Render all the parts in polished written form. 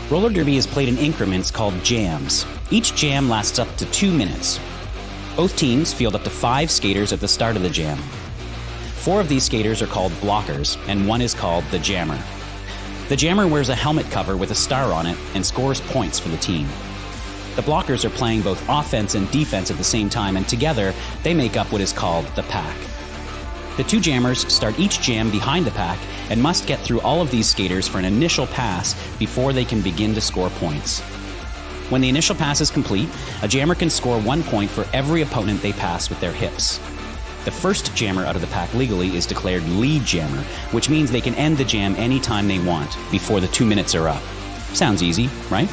Roller derby is played in increments called jams. Each jam lasts up to 2 minutes. Both teams field up to 5 skaters at the start of the jam. 4 of these skaters are called blockers, and 1 is called the jammer. The jammer wears a helmet cover with a star on it and scores points for the team. The blockers are playing both offense and defense at the same time, and together they make up what is called the pack. The 2 jammers start each jam behind the pack and must get through all of these skaters for an initial pass before they can begin to score points. When the initial pass is complete, a jammer can score 1 point for every opponent they pass with their hips. The first jammer out of the pack legally is declared lead jammer, which means they can end the jam anytime they want before the 2 minutes are up. Sounds easy, right?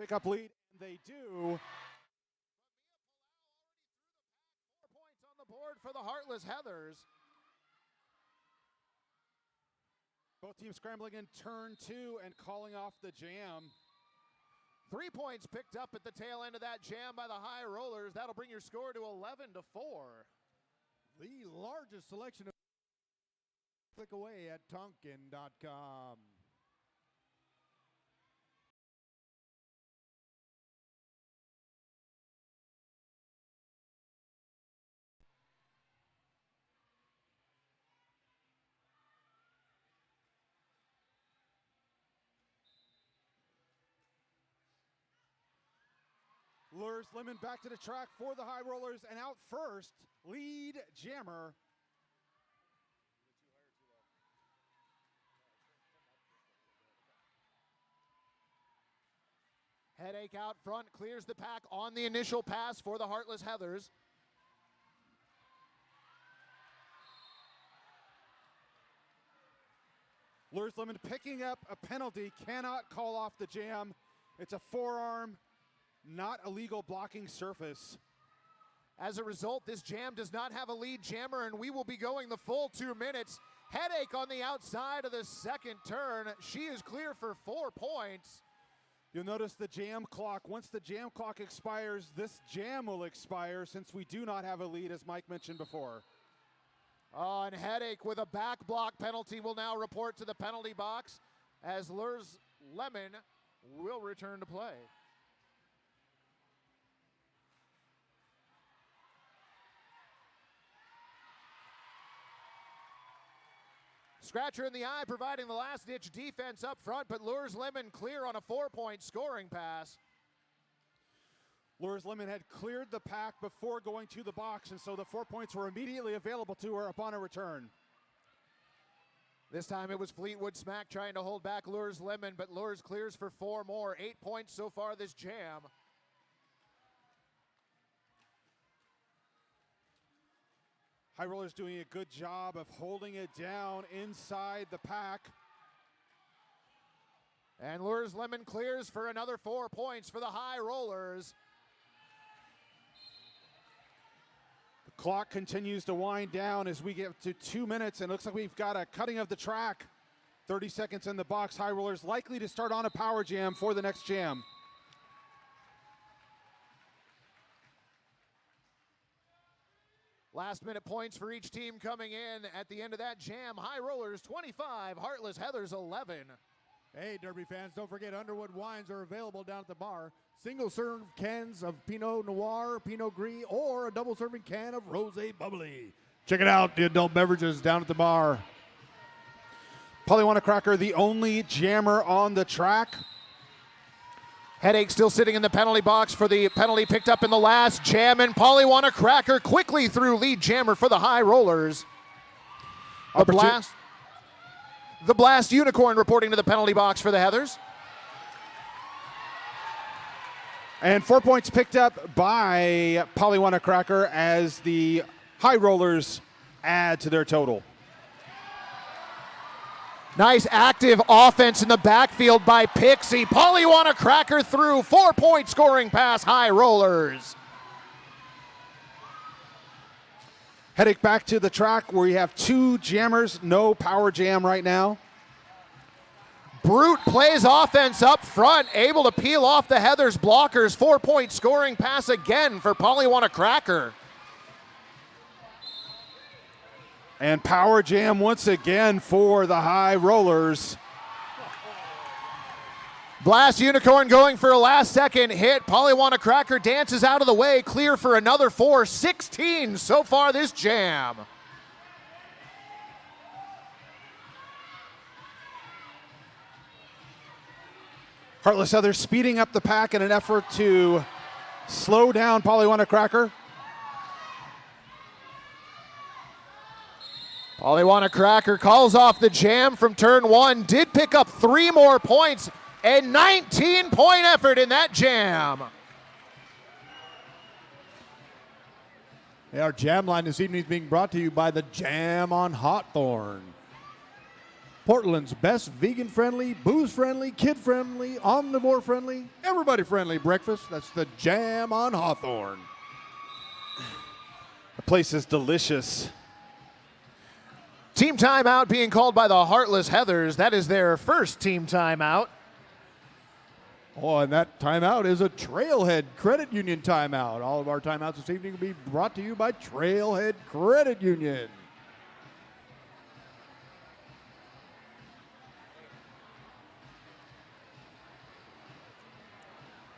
pick up lead, and they do. 4 points on the board for the Heartless Heathers. Both teams scrambling in turn 2 and calling off the jam. 3 points picked up at the tail end of that jam by the High Rollers. That'll bring your score to 11-4. The largest selection of click away at Tonkin.com. Lures Lemon back to the track for the High Rollers, and out first, lead jammer. Headache out front, clears the pack on the initial pass for the Heartless Heathers. Lures Lemon picking up a penalty, cannot call off the jam. It's a forearm, not a legal blocking surface. As a result, this jam does not have a lead jammer, and we will be going the full 2 minutes. Headache on the outside of the second turn. She is clear for 4 points. You'll notice the jam clock. Once the jam clock expires, this jam will expire since we do not have a lead, as Mike mentioned before. And Headache with a back block penalty will now report to the penalty box as Lures Lemon will return to play. Scratcher in the eye providing the last-ditch defense up front, but Lures Lemon clear on a 4-point scoring pass. Lures Lemon had cleared the pack before going to the box, and so the 4 points were immediately available to her upon a return. This time it was Fleetwood Smack trying to hold back Lures Lemon, but Lures clears for 4 more. 8 points so far this jam. High Rollers doing a good job of holding it down inside the pack. And Lures Lemon clears for another 4 points for the High Rollers. The clock continues to wind down as we get to 2 minutes, and it looks like we've got a cutting of the track. 30 seconds in the box. High Rollers likely to start on a power jam for the next jam. Last minute points for each team coming in at the end of that jam. High Rollers 25, Heartless Heathers 11. Hey, Derby fans, don't forget Underwood wines are available down at the bar. Single serve cans of Pinot Noir, Pinot Gris, or a double serving can of Rosé Bubbly. Check it out, the adult beverages down at the bar. Polywana Cracker, the only jammer on the track. Headache still sitting in the penalty box for the penalty picked up in the last jam, and Polywana Cracker quickly through lead jammer for the High Rollers. The Blast Unicorn reporting to the penalty box for the Heathers. And 4 points picked up by Polywana Cracker as the High Rollers add to their total. Nice active offense in the backfield by Pixie. Polywana Cracker through 4-point scoring pass, High Rollers. Headache back to the track where we have 2 jammers, no power jam right now. Brute plays offense up front, able to peel off the Heathers blockers. 4-point scoring pass again for Polywana Cracker. And power jam once again for the High Rollers. Blast Unicorn going for a last-second hit. Polywana Cracker dances out of the way, clear for another 4. 16 so far this jam. Heartless Heathers speeding up the pack in an effort to slow down Polywana Cracker. Polywana Cracker calls off the jam from turn 1. Did pick up 3 more points. A 19-point effort in that jam. Our jam line this evening is being brought to you by the Jam on Hawthorne. Portland's best vegan-friendly, booze-friendly, kid-friendly, omnivore-friendly, everybody-friendly breakfast. That's the Jam on Hawthorne. The place is delicious. Team timeout being called by the Heartless Heathers. That is their first team timeout. Oh, and that timeout is a Trailhead Credit Union timeout. All of our timeouts this evening will be brought to you by Trailhead Credit Union.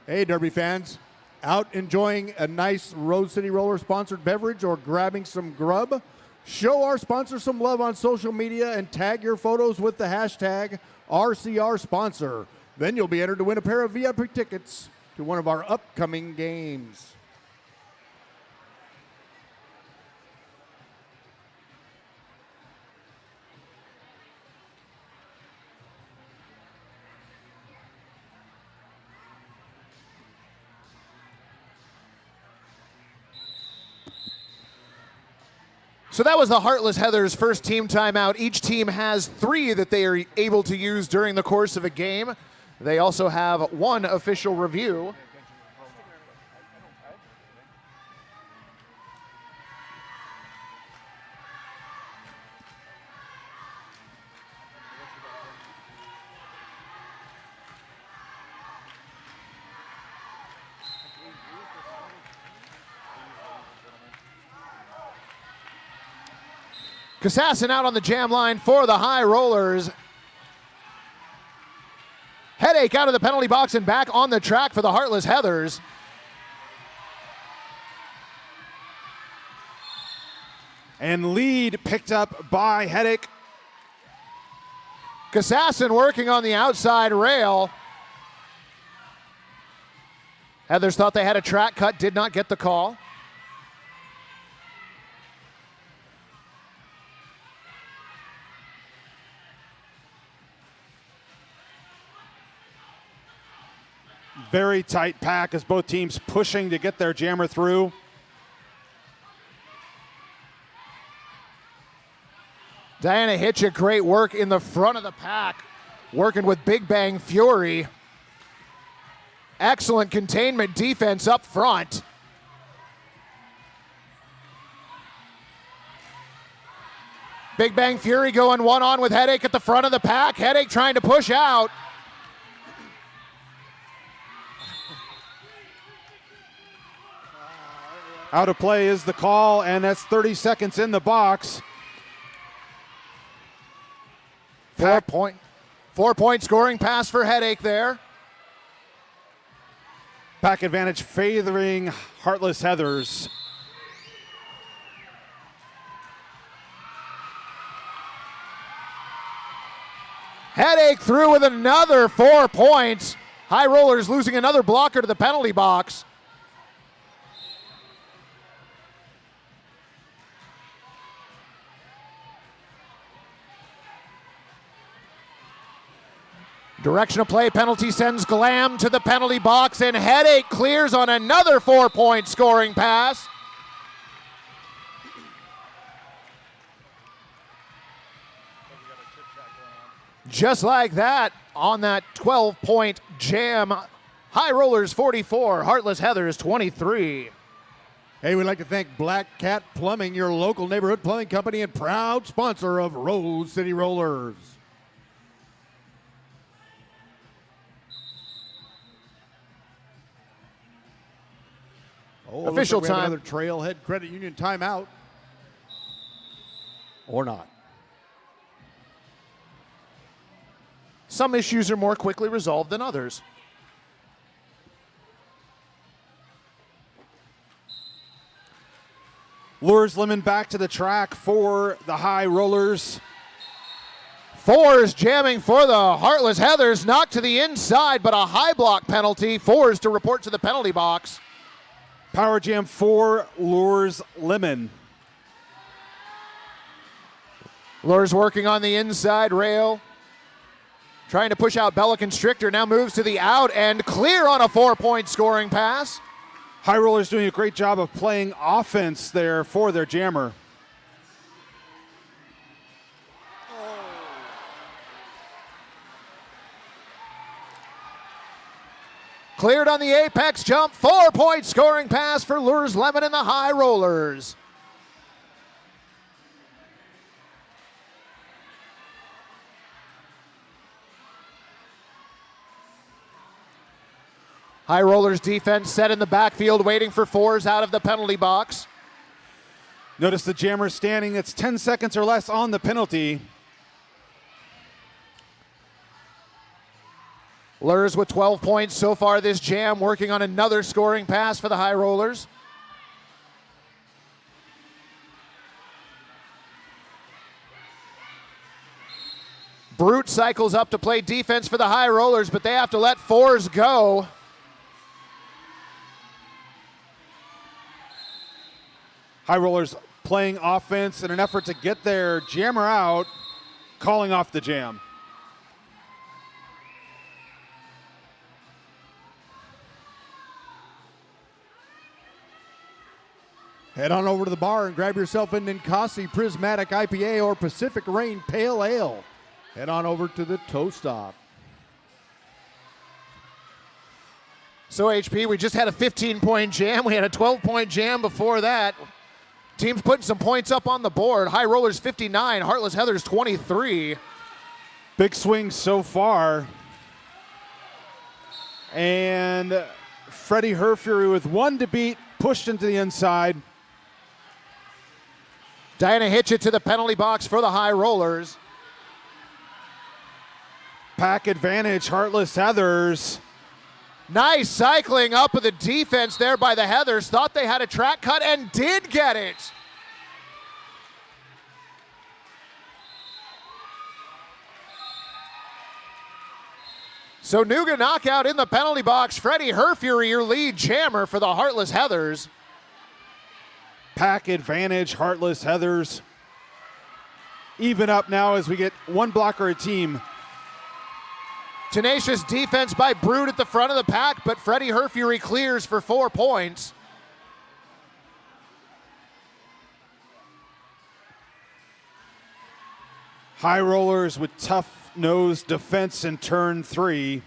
Hey, Derby fans, out enjoying a nice Rose City Roller sponsored beverage or grabbing some grub? Show our sponsor some love on social media and tag your photos with the hashtag RCR sponsor. Then you'll be entered to win a pair of VIP tickets to one of our upcoming games. So that was the Heartless Heathers' first team timeout. Each team has 3 that they are able to use during the course of a game. They also have 1 official review. Kassassin out on the jam line for the High Rollers. Headache out of the penalty box and back on the track for the Heartless Heathers. And lead picked up by Headache. Kassassin working on the outside rail. Heathers thought they had a track cut, did not get the call. Very tight pack as both teams pushing to get their jammer through. Diana Hitchett, great work in the front of the pack, working with Big Bang Fury. Excellent containment defense up front. Big Bang Fury going one-on with Headache at the front of the pack. Headache trying to push out. Out of play is the call, and that's 30 seconds in the box. 4-point scoring pass for Headache there. Pack advantage favoring Heartless Heathers. Headache through with another 4 points. High Rollers losing another blocker to the penalty box. Direction of play penalty sends Glam to the penalty box, and Headache clears on another 4-point scoring pass. Just like that, on that 12-point jam, High Rollers 44, Heartless Heathers 23. Hey, we'd like to thank Black Cat Plumbing, your local neighborhood plumbing company and proud sponsor of Rose City Rollers. Oh, official looks like we have time. another Trailhead Credit Union timeout. Or not. Some issues are more quickly resolved than others. Lures Lemon back to the track for the High Rollers. 4 is jamming for the Heartless Heathers, knocked to the inside, but a high block penalty. 4 is to report to the penalty box. Power Jam 4 lures Lemon. Lures working on the inside rail. Trying to push out Bella Constrictor, now moves to the out and clear on a 4-point scoring pass. High Rollers doing a great job of playing offense there for their jammer. cleared on the apex jump. 4-point scoring pass for Lures Lemon and the High Rollers. High Rollers defense set in the backfield, waiting for fours out of the penalty box. Notice the jammer standing. It's 10 seconds or less on the penalty. Lures with 12 points so far this jam, working on another scoring pass for the High Rollers. Brute cycles up to play defense for the High Rollers, but they have to let fours go. High Rollers playing offense in an effort to get their jammer out, calling off the jam. Head on over to the bar and grab yourself an Ninkasi Prismatic IPA or Pacific Rain Pale Ale. Head on over to the Toe Stop. So HP, we just had a 15-point jam. We had a 12-point jam before that. Teams putting some points up on the board. High Rollers 59, Heartless Heathers 23. Big swings so far. And Freddie Herfury with one to beat, pushed into the inside. Diana Hitchett to the penalty box for the High Rollers. Pack advantage, Heartless Heathers. Nice cycling up of the defense there by the Heathers. Thought they had a track cut and did get it. So Nuga knockout in the penalty box. Freddie Herfury, your lead jammer for the Heartless Heathers. Pack advantage, Heartless Heathers. Even up now as we get one blocker a team. Tenacious defense by Brood at the front of the pack, but Freddie Herfury clears for 4 points. High Rollers with tough-nosed defense in turn 3.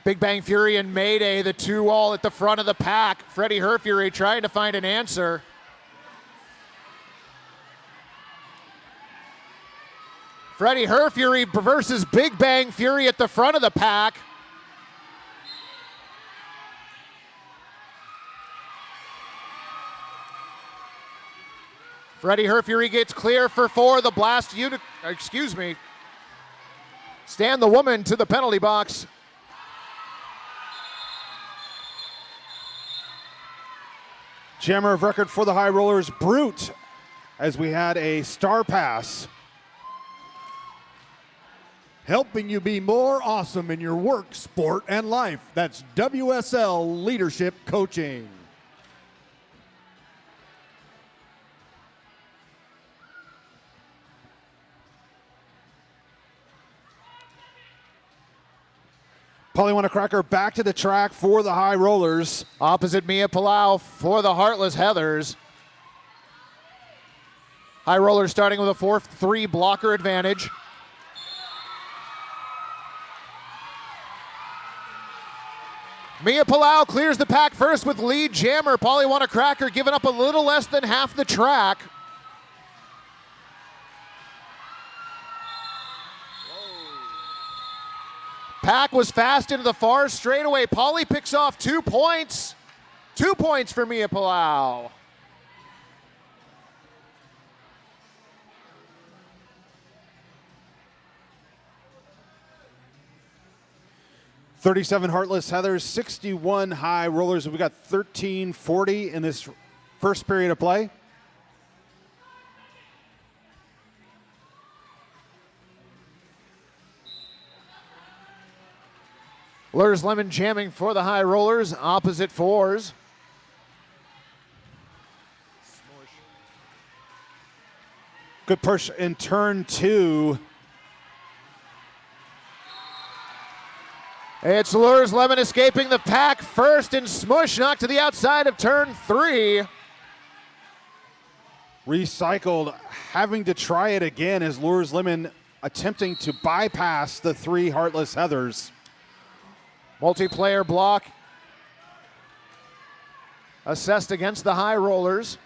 Big Bang Fury and Mayday, the 2-all at the front of the pack. Freddie Herfury trying to find an answer. Freddie Herfury versus Big Bang Fury at the front of the pack. Freddie Herfury gets clear for 4. The blast unit, Stan the Woman to the penalty box. Jammer of record for the High Rollers, Brute, as we had a star pass. Helping you be more awesome in your work, sport, and life. That's WSL Leadership Coaching. Polywana Cracker back to the track for the High Rollers. Opposite Mia Palau for the Heartless Heathers. High Rollers starting with a 4-3 blocker advantage. Mia Palau clears the pack first with lead jammer. Polywana Cracker giving up a little less than half the track. Pack was fast into the far straightaway. Polly picks off 2 points. 2 points for Mia Palau. $37 Heartless Heathers, 61 High Rollers. We got 13:40 in this first period of play. Lures Lemon jamming for the High Rollers, opposite fours. Good push in turn 2. It's Lures Lemon escaping the pack first, and Smush knocked to the outside of turn 3. Recycled, having to try it again as Lures Lemon attempting to bypass the 3 Heartless Heathers. Multiplayer block assessed against the High Rollers.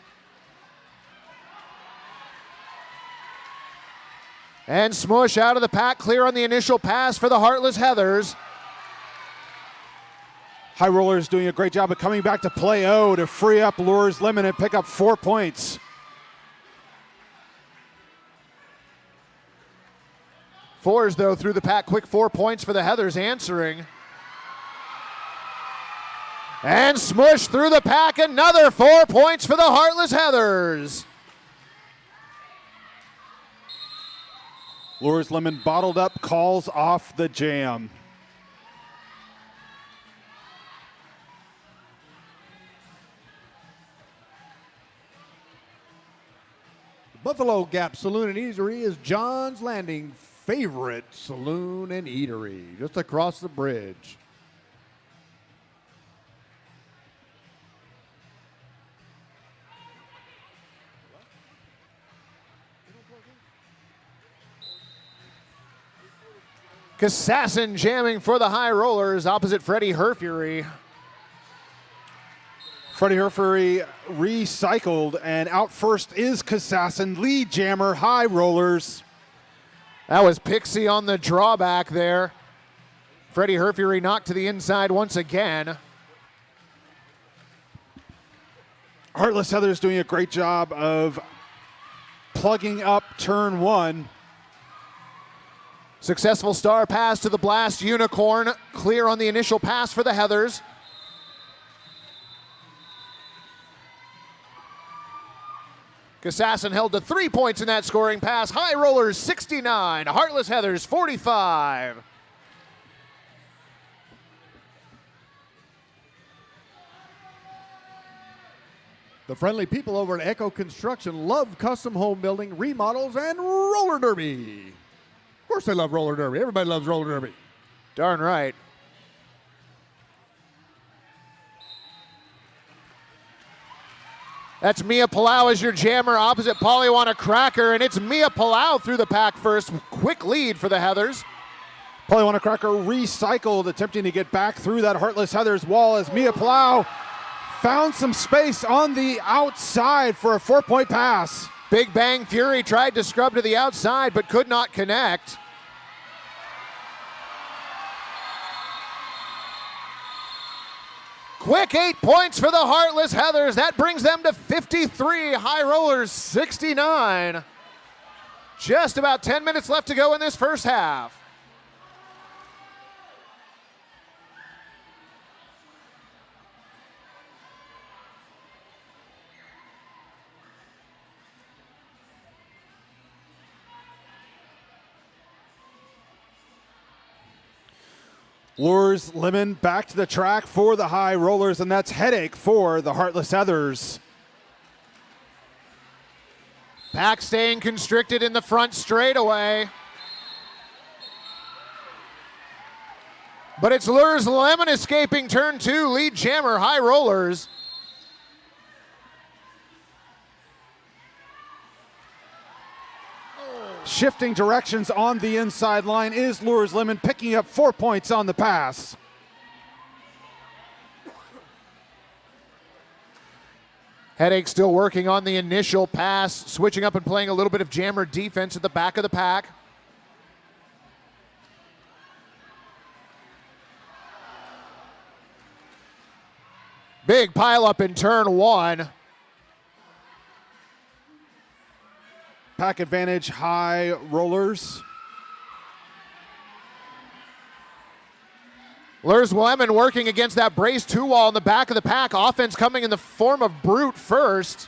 And Smush out of the pack, clear on the initial pass for the Heartless Heathers. High Rollers doing a great job of coming back to play O to free up Lures Lemon and pick up 4 points. Fours, though, through the pack. Quick 4 points for the Heathers answering. And Smush through the pack. Another 4 points for the Heartless Heathers. Lures Lemon bottled up, calls off the jam. Buffalo Gap Saloon and Eatery is John's Landing favorite saloon and eatery, just across the bridge. Kassassin jamming for the High Rollers opposite Freddie Herfury. Freddie Herfury recycled, and out first is Kassassin, lead jammer, High Rollers. That was Pixie on the drawback there. Freddie Herfury knocked to the inside once again. Heartless Heathers doing a great job of plugging up turn 1. Successful star pass to the Blast Unicorn. Clear on the initial pass for the Heathers. Kassassin held to 3 points in that scoring pass. High Rollers 69, Heartless Heathers 45. The friendly people over at Echo Construction love custom home building, remodels, and roller derby. Of course they love roller derby. Everybody loves roller derby. Darn right. That's Mia Palau as your jammer opposite Polywana Cracker, and it's Mia Palau through the pack first. Quick lead for the Heathers. Polywana Cracker recycled, attempting to get back through that Heartless Heathers wall as Mia Palau found some space on the outside for a 4-point pass. Big Bang Fury tried to scrub to the outside but could not connect. Quick 8 points for the Heartless Heathers. That brings them to 53. High Rollers 69. Just about 10 minutes left to go in this first half. Lures Lemon back to the track for the High Rollers, and that's headache for the Heartless Heathers. Pack staying constricted in the front straightaway. But it's Lures Lemon escaping turn 2, lead jammer, High Rollers. Shifting directions on the inside line is Lures Lemon, picking up 4 points on the pass. Headache still working on the initial pass, switching up and playing a little bit of jammer defense at the back of the pack. Big pileup in turn 1. Pack advantage, High Rollers. Lures Lemon working against that brace 2 wall in the back of the pack. Offense coming in the form of Brute first.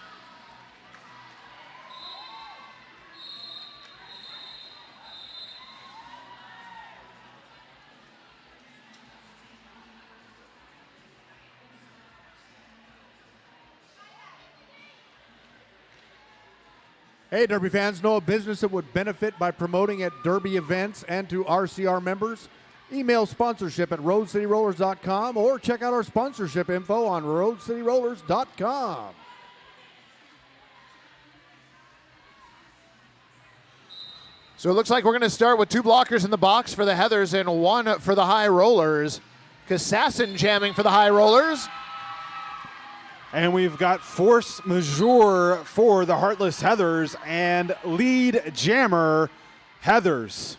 Hey, Derby fans, know a business that would benefit by promoting at Derby events and to RCR members? Email sponsorship at roadcityrollers.com or check out our sponsorship info on roadcityrollers.com. So it looks like we're going to start with 2 blockers in the box for the Heathers and 1 for the High Rollers. Kassassin jamming for the High Rollers. And we've got force majeure for the Heartless Heathers and lead jammer Heathers.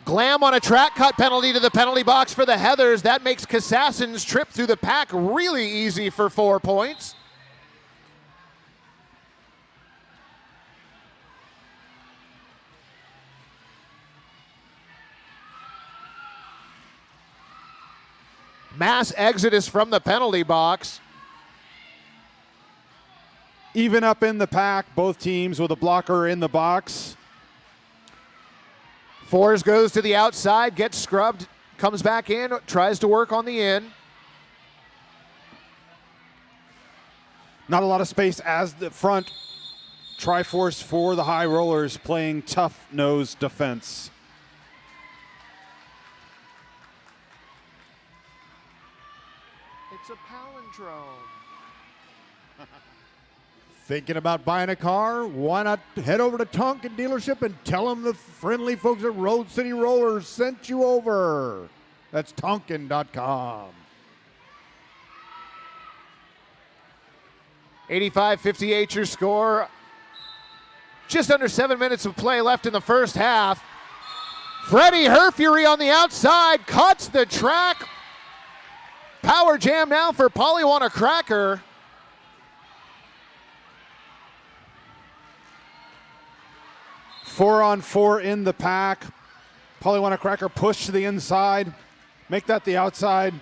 Glam on a track cut penalty to the penalty box for the Heathers. That makes Kassassin's trip through the pack really easy for 4 points. Mass exodus from the penalty box. Even up in the pack, both teams with a blocker in the box. Fours goes to the outside, gets scrubbed, comes back in, tries to work on the in. Not a lot of space as the front Triforce for the High Rollers playing tough nose defense. It's a palindrome. Thinking about buying a car? Why not head over to Tonkin dealership and tell them the friendly folks at Road City Rollers sent you over. That's Tonkin.com. 85-58 your score. Just under 7 minutes of play left in the first half. Freddie Herfury on the outside cuts the track. Power jam now for Polywana Cracker. 4-on-4 in the pack. Polywana Cracker push to the inside. Make that the outside.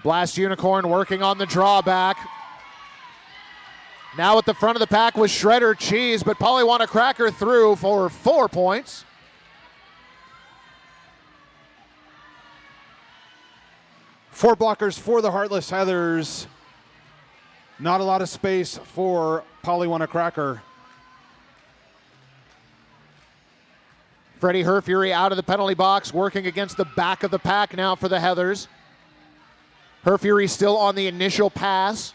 Blast Unicorn working on the drawback. Now at the front of the pack was Shredder Cheese, but Polywana Cracker through for 4 points. Four blockers for the Heartless Heathers. Not a lot of space for Polywana Cracker. Freddie Herfury out of the penalty box, working against the back of the pack now for the Heathers. Herfury still on the initial pass.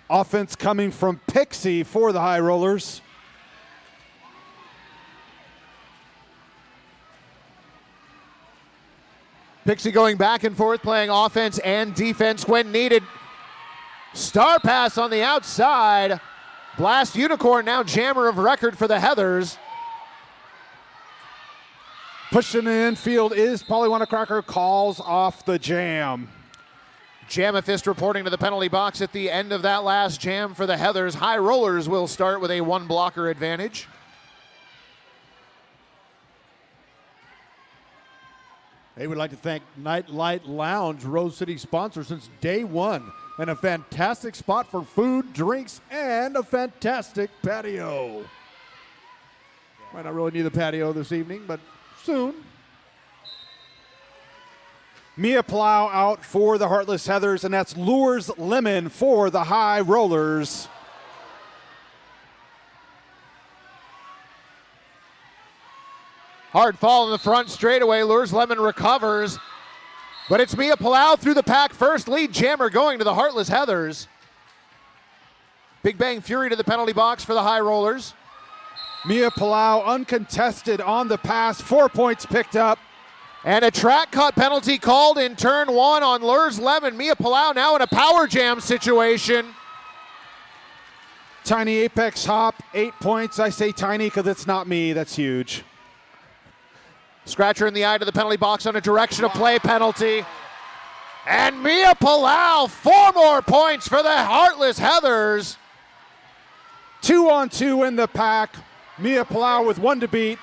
Offense coming from Pixie for the High Rollers. Pixie going back and forth, playing offense and defense when needed. Star pass on the outside. Blast Unicorn now jammer of record for the Heathers. Pushed in the infield is Polywana Cracker, calls off the jam. Jamethist reporting to the penalty box at the end of that last jam for the Heathers. High Rollers will start with a 1 blocker advantage. They would like to thank Nightlight Lounge, Rose City sponsor since day one, and a fantastic spot for food, drinks, and a fantastic patio. Might not really need the patio this evening, but soon. Mia Plow out for the Heartless Heathers, and that's Lures Lemon for the High Rollers. Hard fall in the front straightaway. Lures Lemon recovers. But it's Mia Palau through the pack first. Lead jammer going to the Heartless Heathers. Big Bang Fury to the penalty box for the High Rollers. Mia Palau uncontested on the pass. 4 points picked up. And a track cut penalty called in turn 1 on Lures Lemon. Mia Palau now in a power jam situation. Tiny apex hop, 8 points. I say tiny because it's not me. That's huge. Scratcher in the eye to the penalty box on a direction of play penalty. And Mia Palau, 4 more points for the Heartless Heathers. 2-on-2 in the pack. Mia Palau with 1 to beat.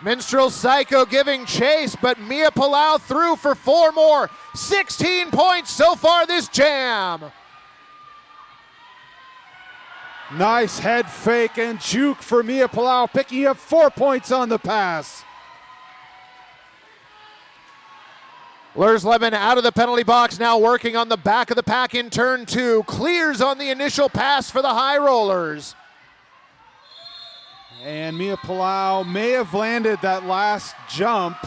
Minstrel Psycho giving chase, but Mia Palau through for 4 more. 16 points so far this jam. Nice head fake and juke for Mia Palau, picking up 4 points on the pass. Lures Lemon out of the penalty box, now working on the back of the pack in turn 2. Clears on the initial pass for the High Rollers. And Mia Palau may have landed that last jump.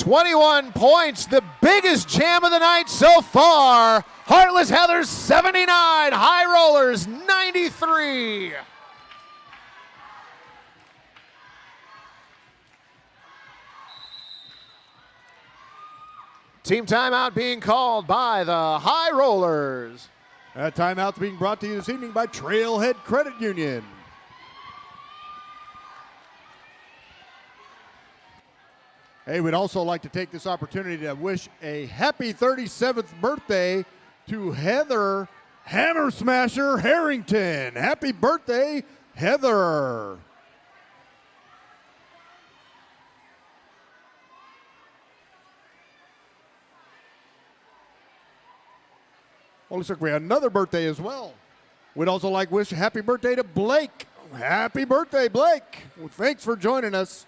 21 points, the biggest jam of the night so far. Heartless Heathers 79, High Rollers 93. Team timeout being called by the High Rollers. That timeout's being brought to you this evening by Trailhead Credit Union. Hey, we'd also like to take this opportunity to wish a happy 37th birthday to Heather Hammer Smasher Harrington. Happy birthday, Heather. Well, looks like we had another birthday as well. We'd also like to wish a happy birthday to Blake. Happy birthday, Blake. Well, thanks for joining us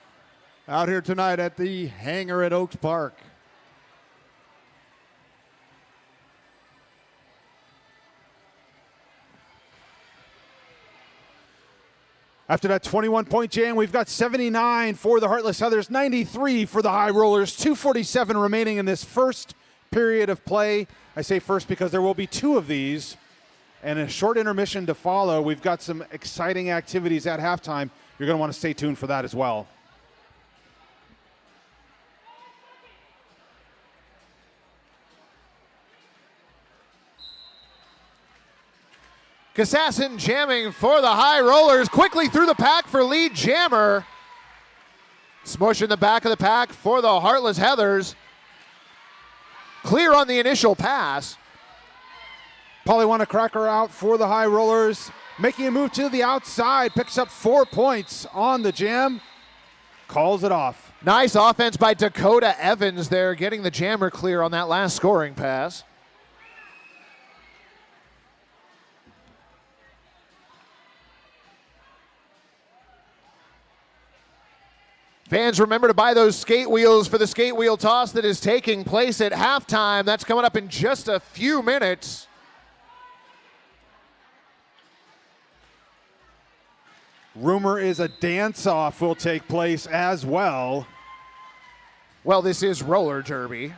out here tonight at the hangar at Oaks Park. After that 21-point jam, we've got 79 for the Heartless Heathers, 93 for the High Rollers, 2:47 remaining in this first period of play. I say first because there will be two of these and a short intermission to follow. We've got some exciting activities at halftime. You're going to want to stay tuned for that as well. Kassassin jamming for the High Rollers. Quickly through the pack for lead jammer. Smush in the back of the pack for the Heartless Heathers. Clear on the initial pass. Polywana Cracker out for the High Rollers. Making a move to the outside. Picks up 4 points on the jam. Calls it off. Nice offense by Dakota Evans there, getting the jammer clear on that last scoring pass. Fans, remember to buy those skate wheels for the skate wheel toss that is taking place at halftime. That's coming up in just a few minutes. Rumor is a dance-off will take place as well. Well, this is roller derby.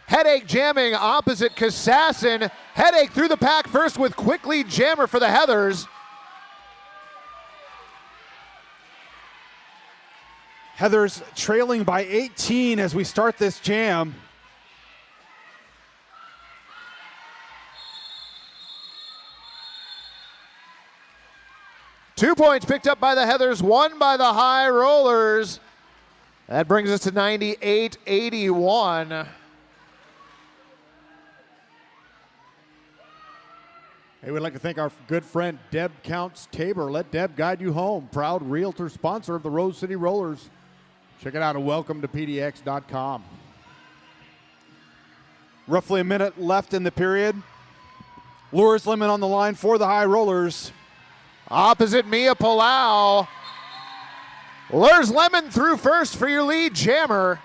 Headache jamming opposite Kassassin. Headache through the pack first with quick lead jammer for the Heathers. Heathers trailing by 18 as we start this jam. Two points picked up by the Heathers, one by the High Rollers. That brings us to 98-81. Hey, we'd like to thank our good friend Deb Counts Tabor. Let Deb guide you home. Proud realtor sponsor of the Rose City Rollers. Check it out at welcometopdx.com. Roughly a minute left in the period. Lures Lemon on the line for the High Rollers. Opposite Mia Palau. Lures Lemon through first for your lead jammer.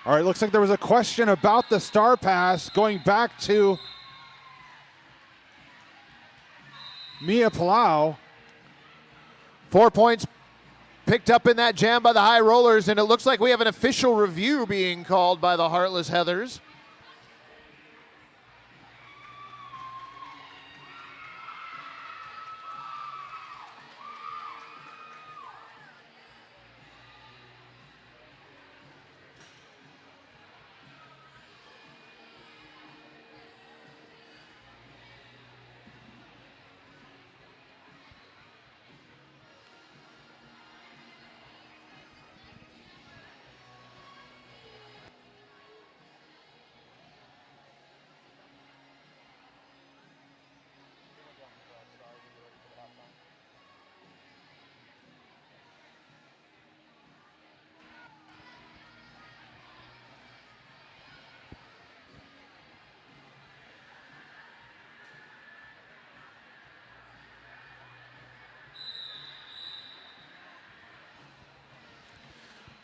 All right, looks like there was a question about the star pass going back to Mia Palau. 4 points picked up in that jam by the High Rollers, and it looks like we have an official review being called by the Heartless Heathers.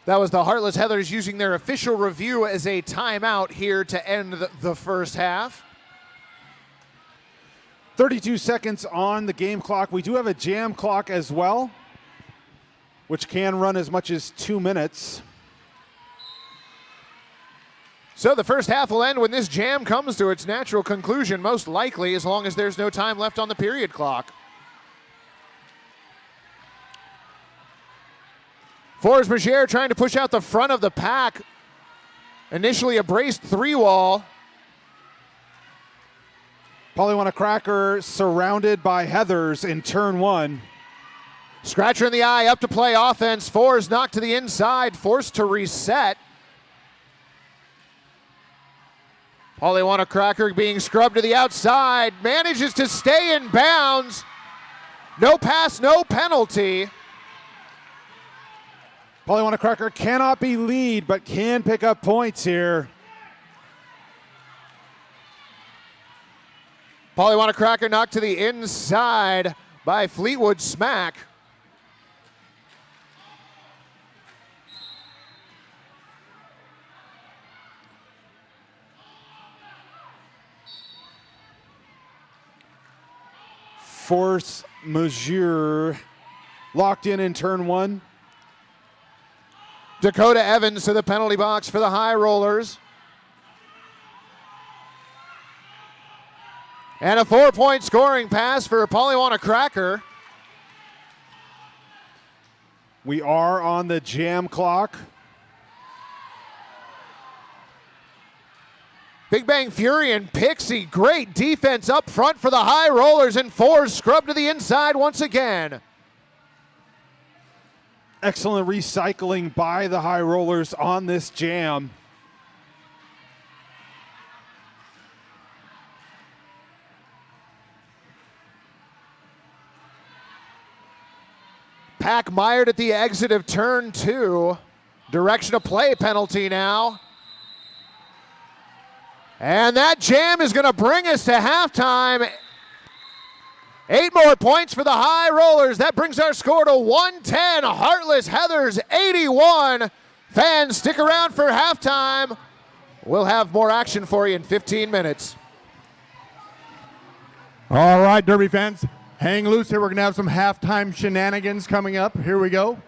That was the Heartless Heathers using their official review as a timeout here to end the first half. 32 seconds on the game clock. We do have a jam clock as well, which can run as much as 2 minutes. So the first half will end when this jam comes to its natural conclusion, most likely, as long as there's no time left on the period clock. Force Majeure trying to push out the front of the pack. Initially a braced 3-wall. Polywana Cracker surrounded by Heathers in turn 1. Scratcher in the eye, up to play offense. Fours knocked to the inside, forced to reset. Polywana Cracker being scrubbed to the outside, manages to stay in bounds. No pass, no penalty. Polywana Cracker cannot be lead, but can pick up points here. Polywana Cracker knocked to the inside by Fleetwood Smack. Force Majeure locked in turn 1. Dakota Evans to the penalty box for the High Rollers. And a 4-point scoring pass for Polywana Cracker. We are on the jam clock. Big Bang Fury and Pixie, great defense up front for the High Rollers, and Fours scrubbed to the inside once again. Excellent recycling by the High Rollers on this jam. Pack mired at the exit of turn 2. Direction of play penalty now. And that jam is going to bring us to halftime. 8 more points for the High Rollers. That brings our score to 110. Heartless Heathers 81. Fans, stick around for halftime. We'll have more action for you in 15 minutes. All right, Derby fans, hang loose here. We're going to have some halftime shenanigans coming up. Here we go.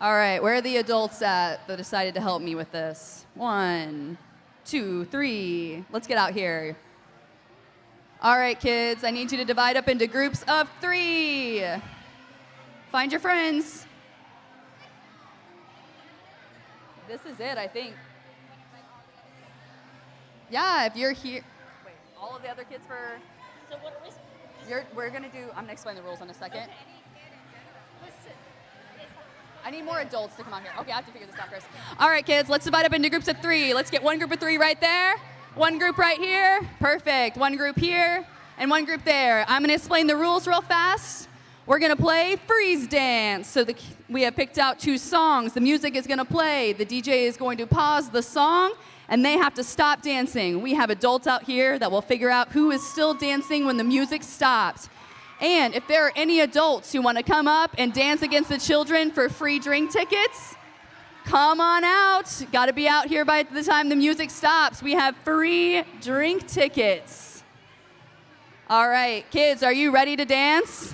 All right, where are the adults at that decided to help me with this? 1, 2, 3. Let's get out here. All right, kids, I need you to divide up into groups of 3. Find your friends. This is it, I think. Yeah, if you're here. Wait, all of the other kids for. So what are we? We're going to do. I'm going to explain the rules in a second. Okay. Listen. I need more adults to come out here. Okay, I have to figure this out first. All right, kids, let's divide up into groups of 3. Let's get one group of 3 right there, one group right here. Perfect. One group here, and one group there. I'm going to explain the rules real fast. We're going to play freeze dance. So we have picked out 2 songs. The music is going to play. The DJ is going to pause the song, and they have to stop dancing. We have adults out here that will figure out who is still dancing when the music stops. And if there are any adults who want to come up and dance against the children for free drink tickets, come on out. Got to be out here by the time the music stops. We have free drink tickets. All right, kids, are you ready to dance?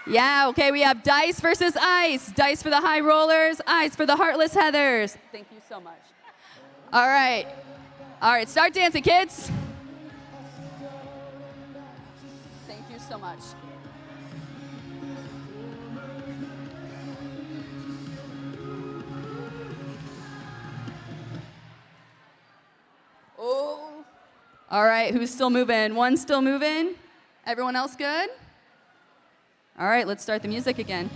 Yeah, okay, we have dice versus ice. Dice for the High Rollers, ice for the Heartless Heathers. Thank you so much. All right, start dancing, kids. So much. Oh. All right, who's still moving? One still moving? Everyone else good? All right, let's start the music again.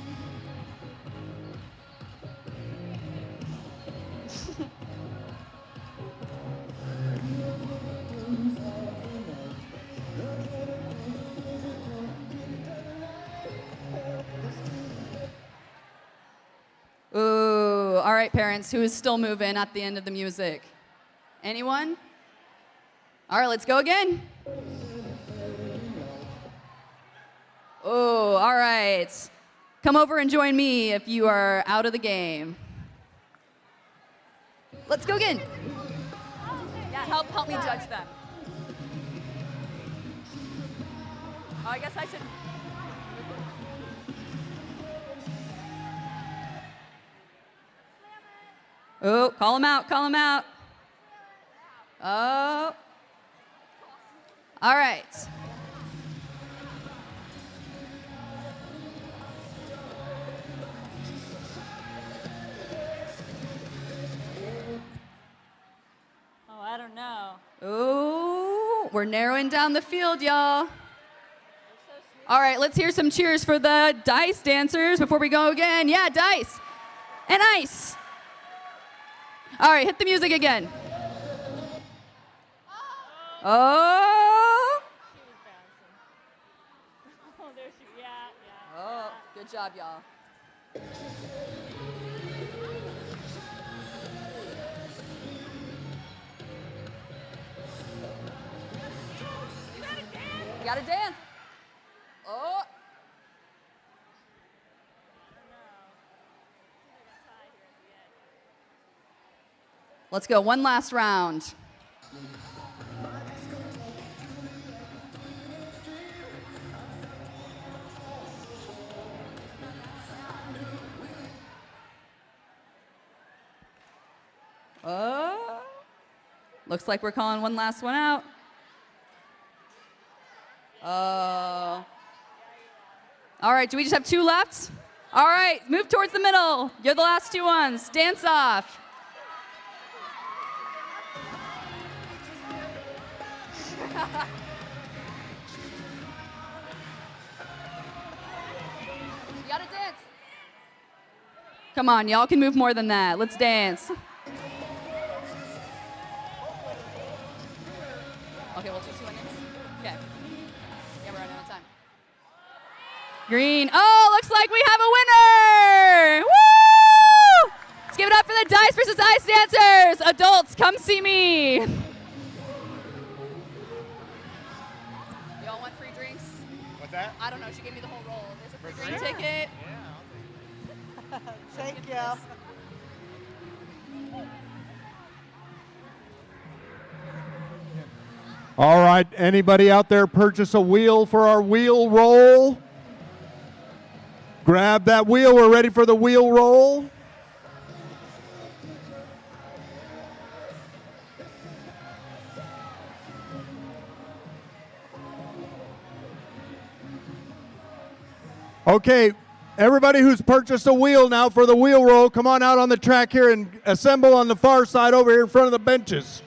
Ooh, all right, parents, who is still moving at the end of the music? Anyone? All right, let's go again. Oh, all right. come over and join me if you are out of the game. Let's go again. Yeah, help me judge them. Oh, I guess I should. Oh, call him out, call him out. Oh. All right. Oh, I don't know. Oh, we're narrowing down the field, y'all. All right, let's hear some cheers for the dice dancers before we go again. Yeah, dice and ice. All right, hit the music again. Oh. She was bouncing. Oh, there she, yeah. Oh, good job, y'all. You gotta dance. Oh. Let's go, one last round. Oh. Looks like we're calling one last one out. Oh. All right, do we just have two left? All right, move towards the middle. You're the last two ones. Dance off. You gotta dance. Come on, y'all can move more than that. Let's dance. Okay, we'll do 2 minutes. Okay. Yeah, we're running out of time. Green. Oh, looks like we have a winner! Woo! Let's give it up for the Dice versus Ice dancers. Adults, come see me. Y'all want free drinks? What's that? I don't know. She gave me the whole roll. There's a free drink ticket. Thank you. All right, anybody out there purchase a wheel for our wheel roll? Grab that wheel. We're ready for the wheel roll. Okay, everybody who's purchased a wheel now for the wheel roll, come on out on the track here and assemble on the far side over here in front of the benches.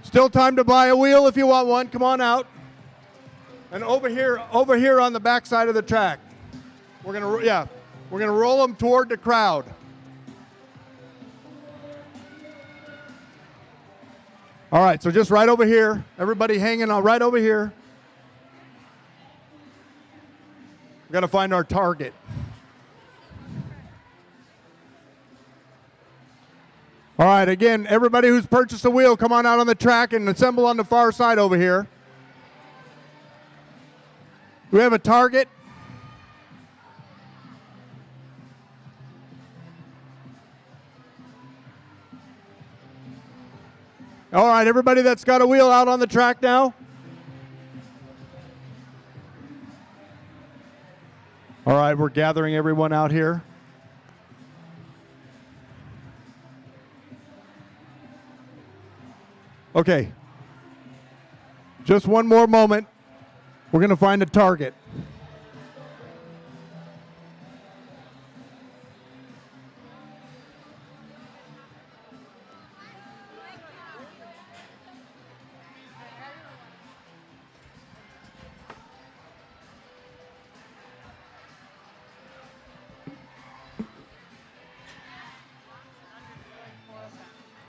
Still time to buy a wheel if you want one. Come on out. And over here on the back side of the track. We're gonna roll them toward the crowd. All right, so just right over here. Everybody hanging on right over here. We got to find our target. All right, again, everybody who's purchased a wheel, come on out on the track and assemble on the far side over here. Do we have a target? All right, everybody that's got a wheel out on the track now. All right, we're gathering everyone out here. Okay. Just one more moment. We're going to find a target.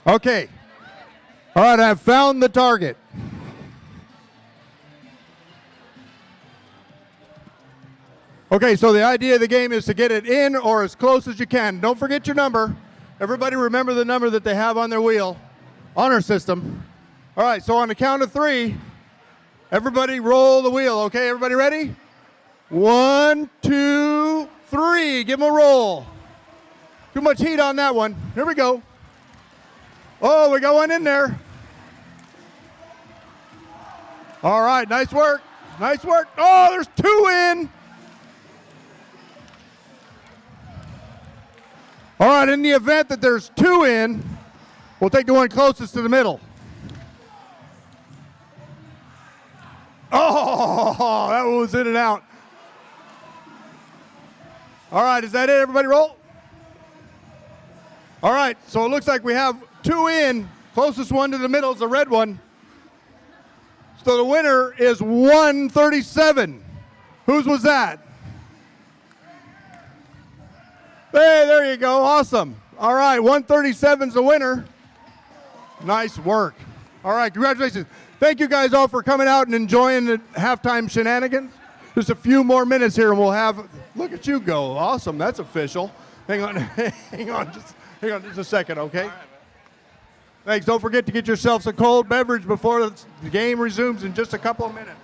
Okay. All right, I've found the target. Okay, so the idea of the game is to get it in or as close as you can. Don't forget your number. Everybody remember the number that they have on their wheel, honor system. All right, so on the count of 3, Everybody roll the wheel, okay? Everybody ready? 1, 2, 3. Give them a roll. Too much heat on that one. Here we go. Oh, we got one in there. All right, nice work. Nice work. Oh, there's 2 in. All right, in the event that there's 2 in, we'll take the one closest to the middle. Oh, that one was in and out. All right, is that it? Everybody roll? All right, so it looks like we have 2 in. Closest one to the middle is the red one. So the winner is 137. Whose was that? Hey, there you go. Awesome. All right, 137's the winner. Nice work. All right, congratulations. Thank you guys all for coming out and enjoying the halftime shenanigans. Just a few more minutes here and we'll have, look at you go. Awesome, that's official. Hang on, hang on just a second, okay? Thanks, don't forget to get yourselves a cold beverage before the game resumes in just a couple of minutes.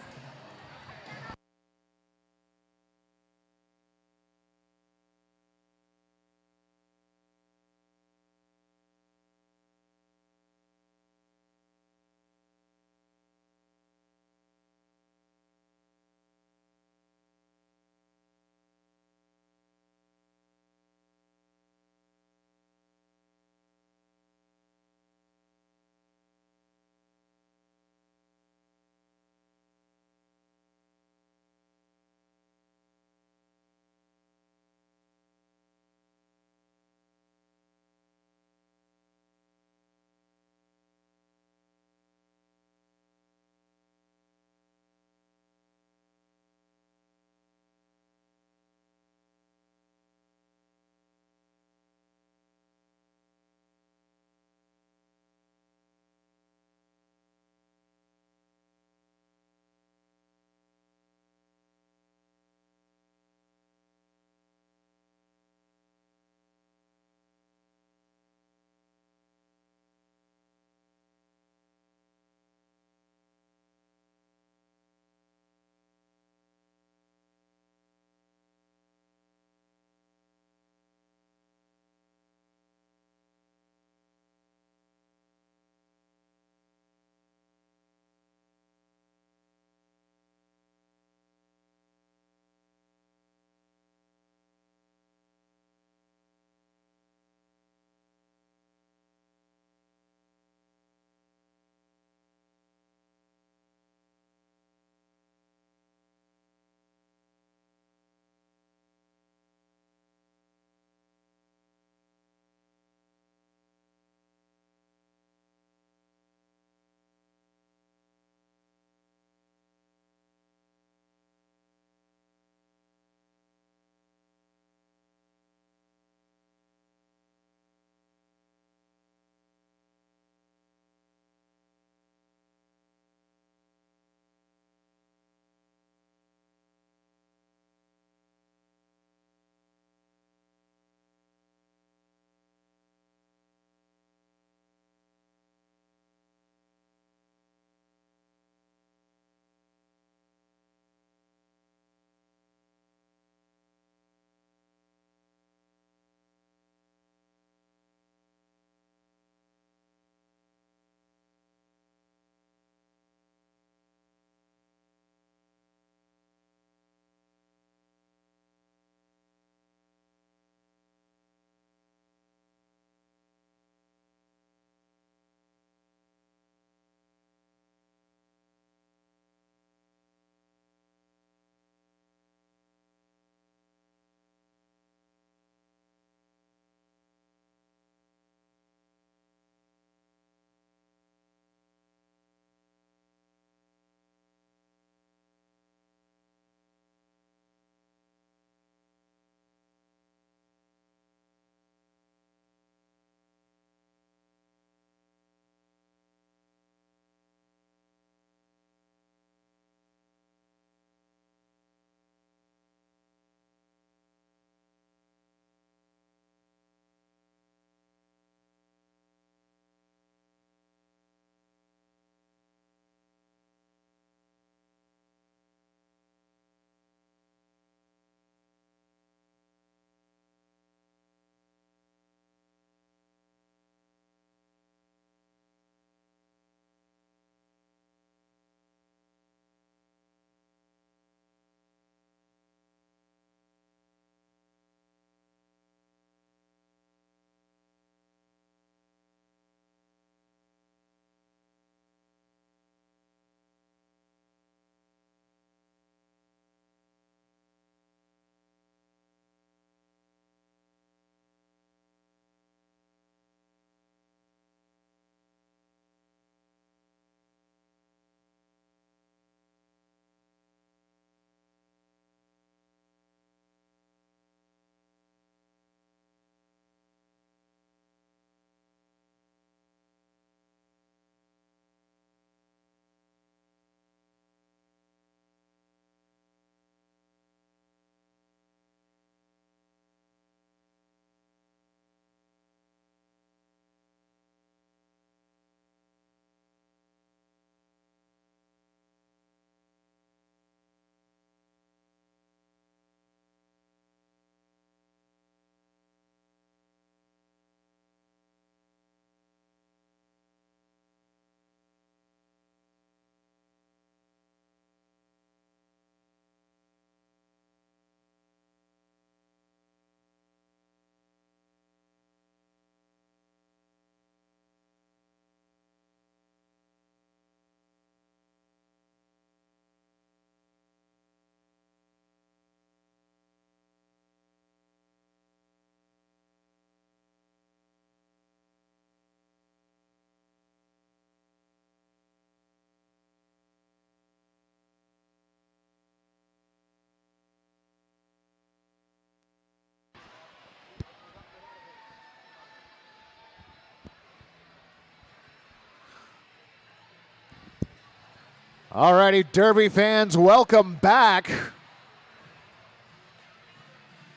All righty, Derby fans, welcome back.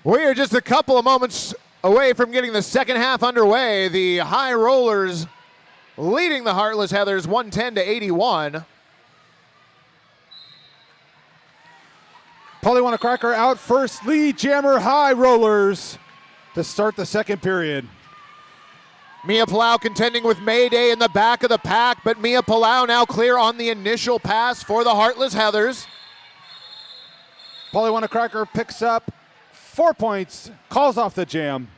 We are just a couple of moments away from getting the second half underway. The High Rollers leading the Heartless Heathers 110-81. Pollywanna Cracker out first, Lee Jammer High Rollers to start the second period. Mia Palau contending with Mayday in the back of the pack, but Mia Palau now clear on the initial pass for the Heartless Heathers. Pollywanna Cracker picks up 4 points, calls off the jam.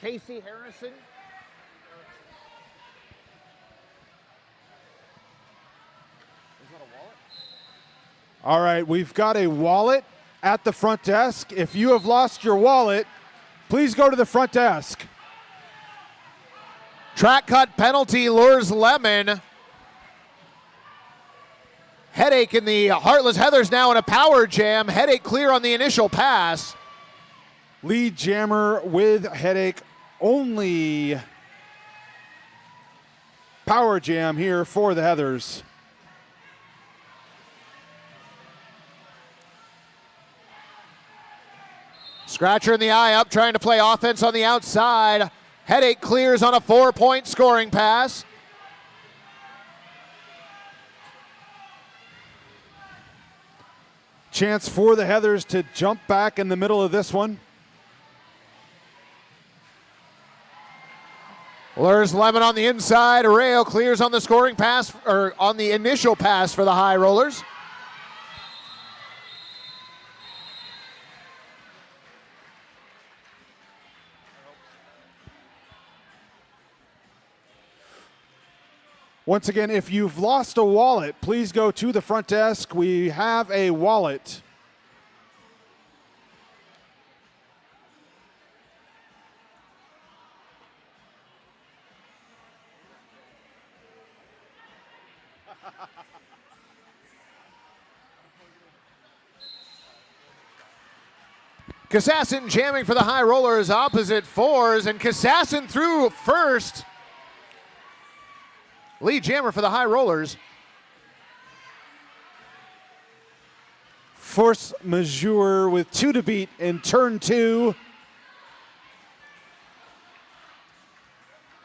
Casey Harrison. All right, we've got a wallet at the front desk. If you have lost your wallet, please go to the front desk. Track cut penalty lures Lemon. Headache in the Heartless Heathers now in a power jam. Headache clear on the initial pass. Lead Jammer with Headache, only power jam here for the Heathers. Scratcher in the eye up, trying to play offense on the outside. Headache clears on a 4-point scoring pass. Chance for the Heathers to jump back in the middle of this one. Lures Lemon on the inside. Arreo clears on the scoring pass, or on the initial pass for the High Rollers. Once again, if you've lost a wallet, please go to the front desk. We have a wallet. Kassassin jamming for the High Rollers opposite fours, and Kassassin through first. Lead jammer for the High Rollers. Force majeure with 2 to beat in turn 2.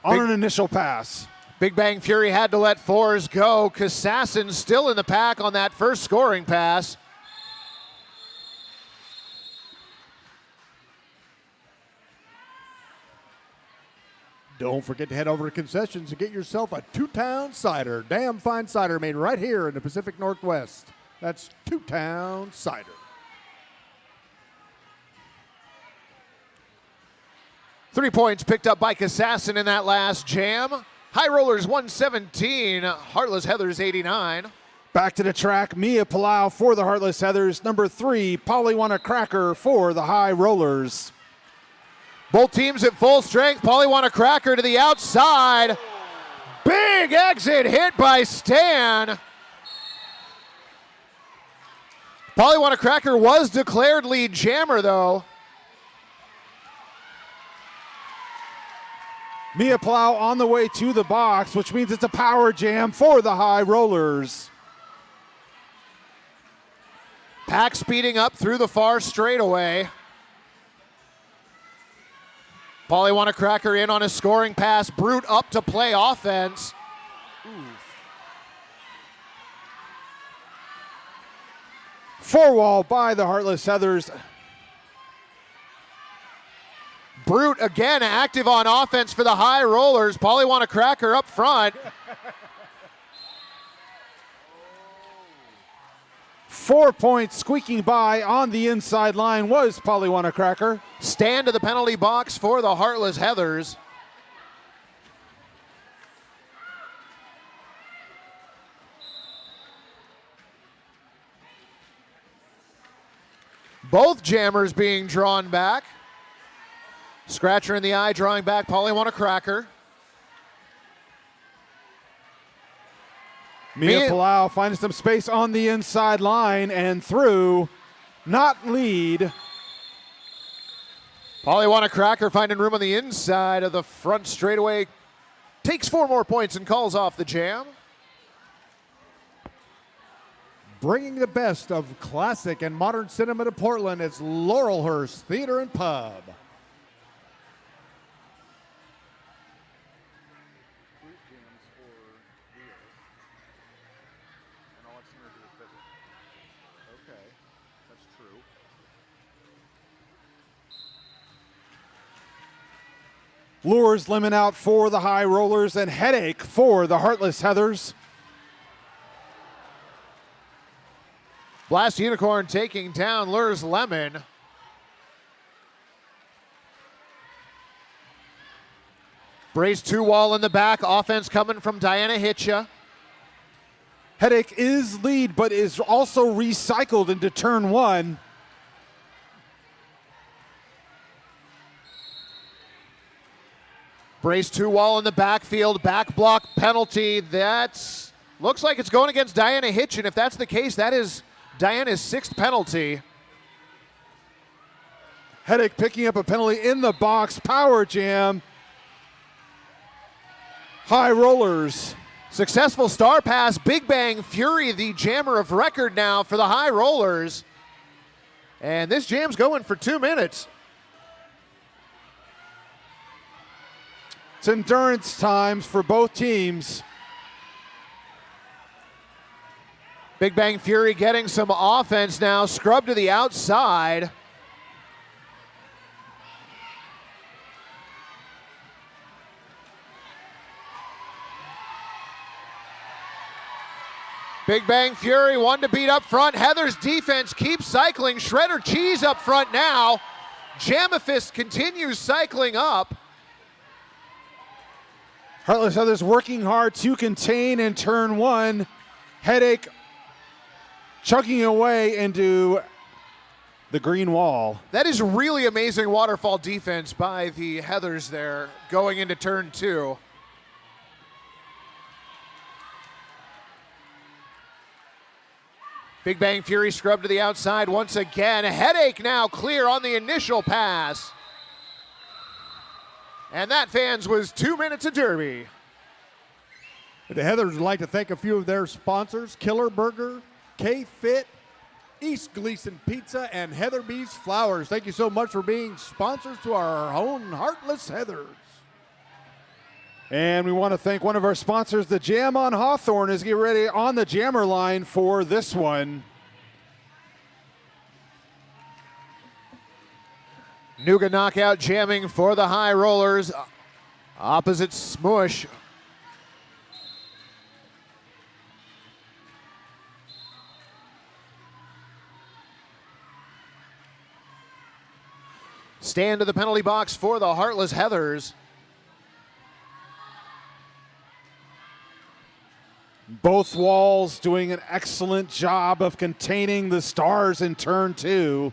On an initial pass. Big Bang Fury had to let fours go. Kassassin still in the pack on that first scoring pass. Don't forget to head over to concessions and get yourself a Two-Town cider. Damn fine cider made right here in the Pacific Northwest. That's Two-Town cider. Three points picked up by Kassassin in that last jam. High Rollers 117, Heartless Heathers 89. Back to the track, Mia Palau for the Heartless Heathers. Number 3, Pollywanna Cracker for the High Rollers. Both teams at full strength. Pollywanna Cracker to the outside. Big exit hit by Stan. Pollywanna Cracker was declared lead jammer though. Mia Palau on the way to the box, which means it's a power jam for the High Rollers. Pack speeding up through the far straightaway. Pollywanna Cracker in on a scoring pass. Brute up to play offense. Four-wall by the Heartless Heathers. Brute again active on offense for the High Rollers. Pollywanna Cracker up front. 4 points squeaking by on the inside line was Pollywanna Cracker. Stand to the penalty box for the Heartless Heathers. Both jammers being drawn back. Scratcher in the eye, drawing back Pollywanna Cracker. Mia Palau finding some space on the inside line and through, not lead. Pollywanna Cracker finding room on the inside of the front straightaway. Takes 4 more points and calls off the jam. Bringing the best of classic and modern cinema to Portland, it's Laurelhurst Theater and Pub. Lures lemon out for the High Rollers and Headache for the Heartless Heathers. Blast Unicorn taking down Lures Lemon. Brace 2 wall in the back. Offense coming from Diana Hitcha. Headache is lead, but is also recycled into turn 1. Brace 2 wall in the backfield. Back block penalty. That's looks like it's going against Diana Hitch, and if that's the case, that is Diana's 6th penalty. Headache picking up a penalty in the box. Power jam. High Rollers. Successful star pass. Big Bang Fury, the jammer of record now for the High Rollers. And this jam's going for 2 minutes. It's endurance times for both teams. Big Bang Fury getting some offense now. Scrub to the outside. Big Bang Fury, 1 to beat up front. Heather's defense keeps cycling. Shredder Cheese up front now. Jamafist continues cycling up. Heartless Heathers working hard to contain in turn 1. Headache chugging away into the green wall. That is really amazing waterfall defense by the Heathers there going into turn 2. Big Bang Fury scrub to the outside once again. Headache now clear on the initial pass. And that, fans, was 2 minutes of Derby. The Heathers would like to thank a few of their sponsors: Killer Burger, K-Fit, East Gleason Pizza, and Heather B's Flowers. Thank you so much for being sponsors to our own Heartless Heathers. And we want to thank one of our sponsors, the Jam on Hawthorne, is getting ready on the jammer line for this one. Nuga knockout jamming for the High Rollers. Opposite Smush. Stand to the penalty box for the Heartless Heathers. Both walls doing an excellent job of containing the Stars in turn 2.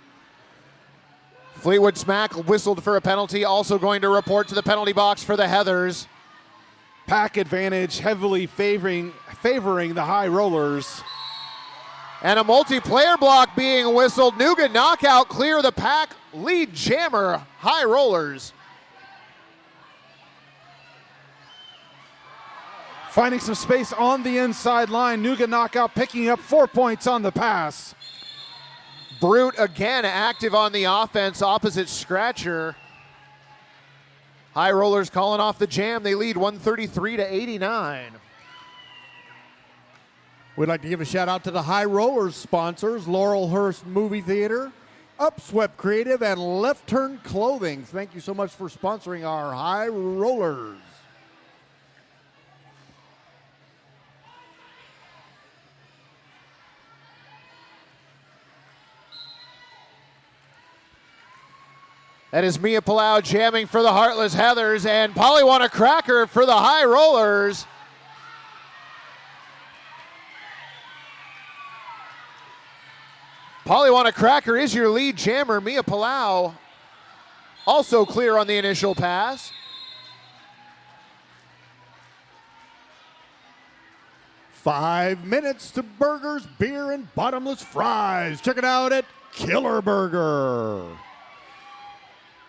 Fleetwood Smack whistled for a penalty, also going to report to the penalty box for the Heathers. Pack advantage heavily favoring the High Rollers. And a multiplayer block being whistled. Nuga knockout, clear the pack, lead jammer, High Rollers. Finding some space on the inside line. Nuga knockout picking up 4 points on the pass. Brute again active on the offense, opposite Scratcher. High Rollers calling off the jam. They lead 133-89. We'd like to give a shout out to the High Rollers sponsors: Laurelhurst Movie Theater, Upswept Creative, and Left Turn Clothing. Thank you so much for sponsoring our High Rollers. That is Mia Palau jamming for the Heartless Heathers, and Pollywanna Cracker for the High Rollers. Pollywanna Cracker is your lead jammer. Mia Palau also clear on the initial pass. 5 minutes to burgers, beer, and bottomless fries. Check it out at Killer Burger.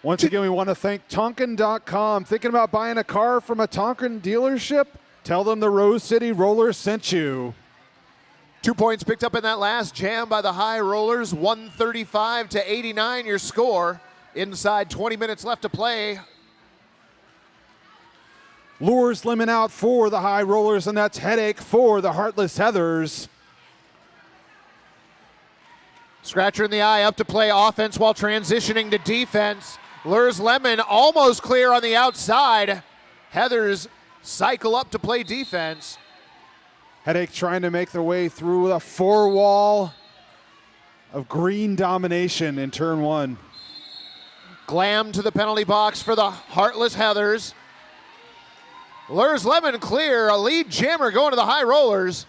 Once again, we want to thank Tonkin.com. Thinking about buying a car from a Tonkin dealership? Tell them the Rose City Rollers sent you. 2 points picked up in that last jam by the High Rollers, 135-89 your score. Inside 20 minutes left to play. Lures lemon out for the High Rollers, and that's headache for the Heartless Heathers. Scratcher in the eye, up to play offense while transitioning to defense. Lures lemon almost clear on the outside. Heathers cycle up to play defense. Headache trying to make their way through the four wall of green domination in turn one. Glam to the penalty box for the Heartless Heathers. Lures lemon clear, a lead jammer going to the High Rollers.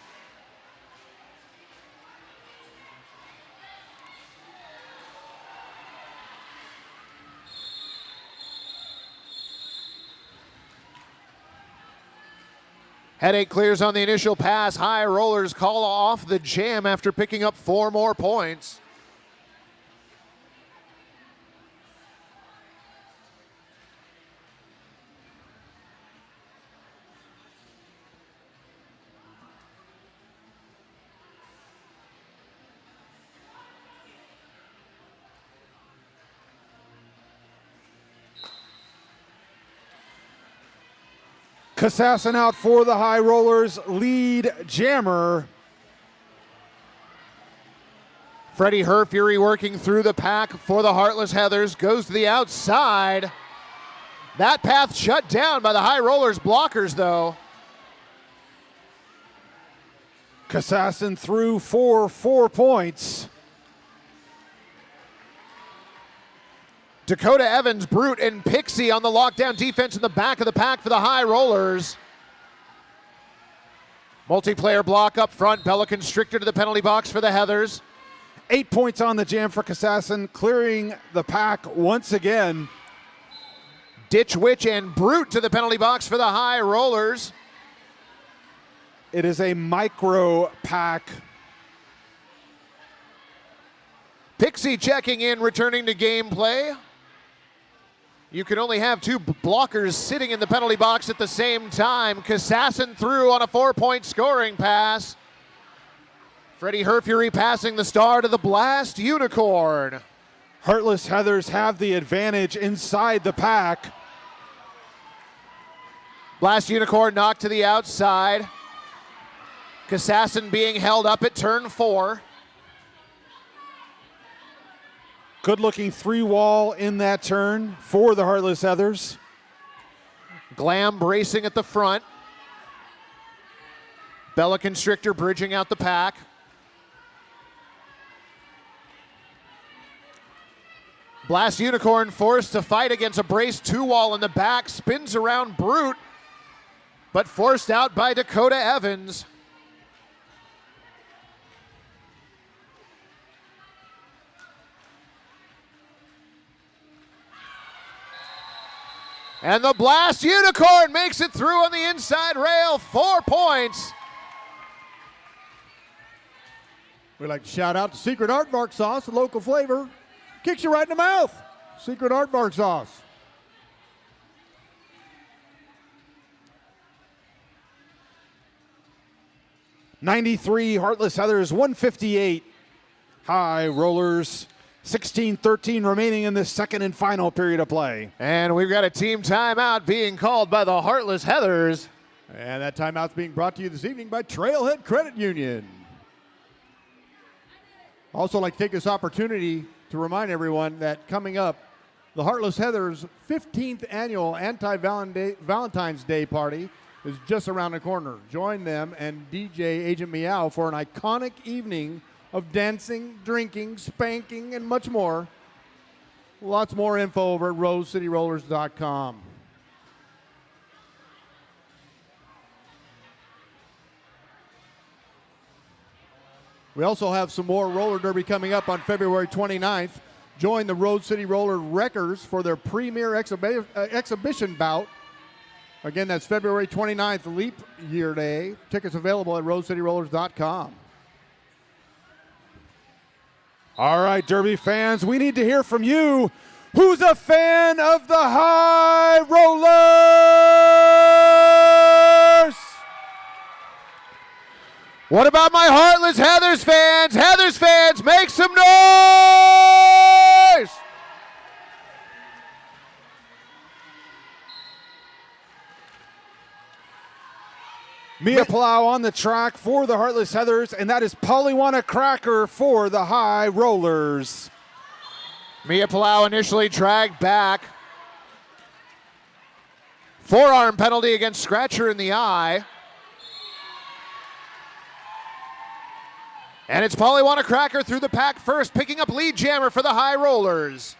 Headache clears on the initial pass. High Rollers call off the jam after picking up 4 more points. Kassassin out for the High Rollers, lead jammer. Freddie Herfury working through the pack for the Heartless Heathers, goes to the outside. That path shut down by the High Rollers blockers though. Kassassin through for 4 points. Dakota Evans, Brute, and Pixie on the lockdown defense in the back of the pack for the High Rollers. Multiplayer block up front. Bella Constrictor to the penalty box for the Heathers. 8 points on the jam for Kassassin, clearing the pack once again. Ditch Witch and Brute to the penalty box for the High Rollers. It is a micro pack. Pixie checking in, returning to gameplay. You can only have 2 blockers sitting in the penalty box at the same time. Kassassin through on a 4-point scoring pass. Freddie Herfury passing the star to the Blast Unicorn. Heartless Heathers have the advantage inside the pack. Blast Unicorn knocked to the outside. Kassassin being held up at turn 4. Good looking 3-wall in that turn for the Heartless Heathers. Glam bracing at the front. Bella Constrictor bridging out the pack. Blast Unicorn forced to fight against a brace 2-wall in the back. Spins around Brute, but forced out by Dakota Evans. And the Blast Unicorn makes it through on the inside rail, 4 points. We'd like to shout out to Secret Aardvark Sauce, a local flavor. Kicks you right in the mouth. Secret Aardvark Sauce. $93 Heartless Heathers, 158 High Rollers. 16-13 remaining in this second and final period of play. And we've got a team timeout being called by the Heartless Heathers. And that timeout's being brought to you this evening by Trailhead Credit Union. Also like to take this opportunity to remind everyone that coming up, the Heartless Heathers' 15th annual anti-Valentine's Day party is just around the corner. Join them and DJ Agent Meow for an iconic evening of dancing, drinking, spanking, and much more. Lots more info over at rosecityrollers.com. We also have some more roller derby coming up on February 29th. Join the Road City Roller Wreckers for their premier exhibition bout Again, that's February 29th, Leap Year Day. Tickets available at rosecityrollers.com. All right, Derby fans, we need to hear from you. Who's a fan of the High Rollers? What about my Heartless Heathers fans? Heathers fans, make some noise! Mia Plow on the track for the Heartless Heathers, and that is Polywana Cracker for the High Rollers. Mia Palau initially dragged back. Forearm penalty against Scratcher in the eye. And it's Polywana Cracker through the pack first, picking up lead jammer for the High Rollers.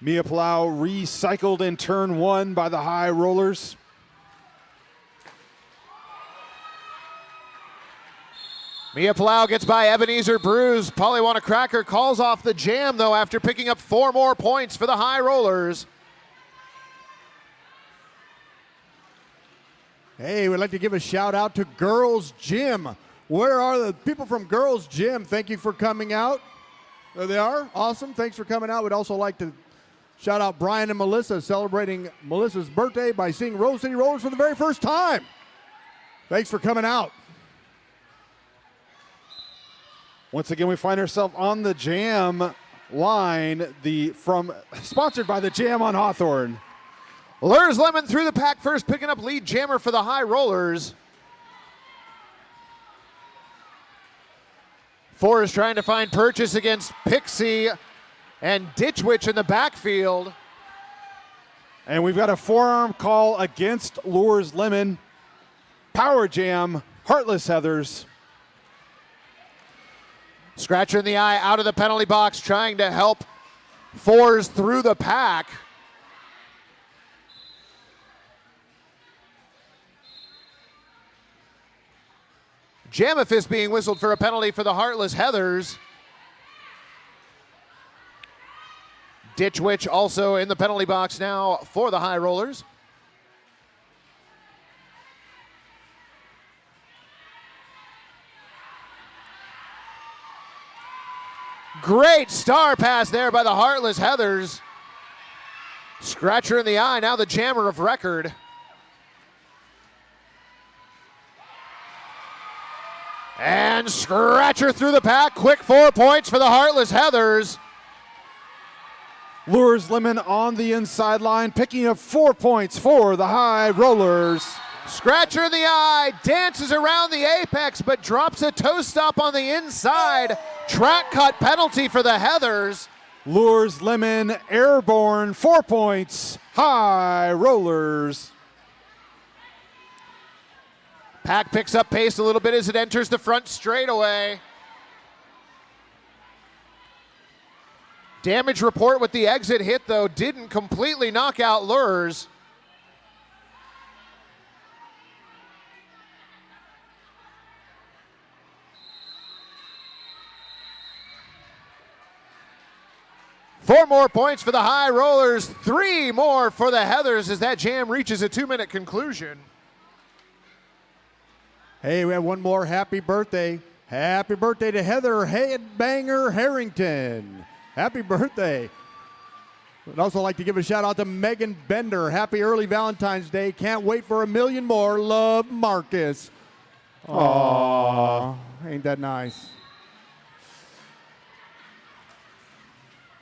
Mia Plow recycled in turn one by the High Rollers. Mia Palau gets by Ebenezer Bruise. Polywana Cracker calls off the jam, though, after picking up 4 more points for the High Rollers. Hey, we'd like to give a shout out to Girls Gym. Where are the people from Girls Gym? Thank you for coming out. There they are. Awesome. Thanks for coming out. We'd also like to shout out Brian and Melissa, celebrating Melissa's birthday by seeing Rose City Rollers for the very first time. Thanks for coming out. Once again, we find ourselves on the jam line, sponsored by the Jam on Hawthorne. Lurs Lemon through the pack first, picking up lead jammer for the High Rollers. Forrest trying to find purchase against Pixie and Ditch Witch in the backfield. And we've got a forearm call against Lures Lemon. Power Jam, Heartless Heathers. Scratcher in the eye, out of the penalty box, trying to help Fours through the pack. Jamafist being whistled for a penalty for the Heartless Heathers. Ditch Witch also in the penalty box now for the High Rollers. Great star pass there by the Heartless Heathers. Scratcher in the eye, now the jammer of record. And Scratcher through the pack, quick 4 points for the Heartless Heathers. Lures Lemon on the inside line, picking up 4 points for the High Rollers. Scratcher in the eye, dances around the apex, but drops a toe stop on the inside. Track cut penalty for the Heathers. Lures Lemon airborne, 4 points, High Rollers. Pack picks up pace a little bit as it enters the front straightaway. Damage report with the exit hit, though, didn't completely knock out Lures. Four more points for the High Rollers, 3 more for the Heathers as that jam reaches a 2-minute conclusion. Hey, we have one more happy birthday. Happy birthday to Heather Headbanger Harrington. Happy birthday. I'd also like to give a shout out to Megan Bender. Happy early Valentine's Day. Can't wait for a million more. Love, Marcus. Aww. Ain't that nice?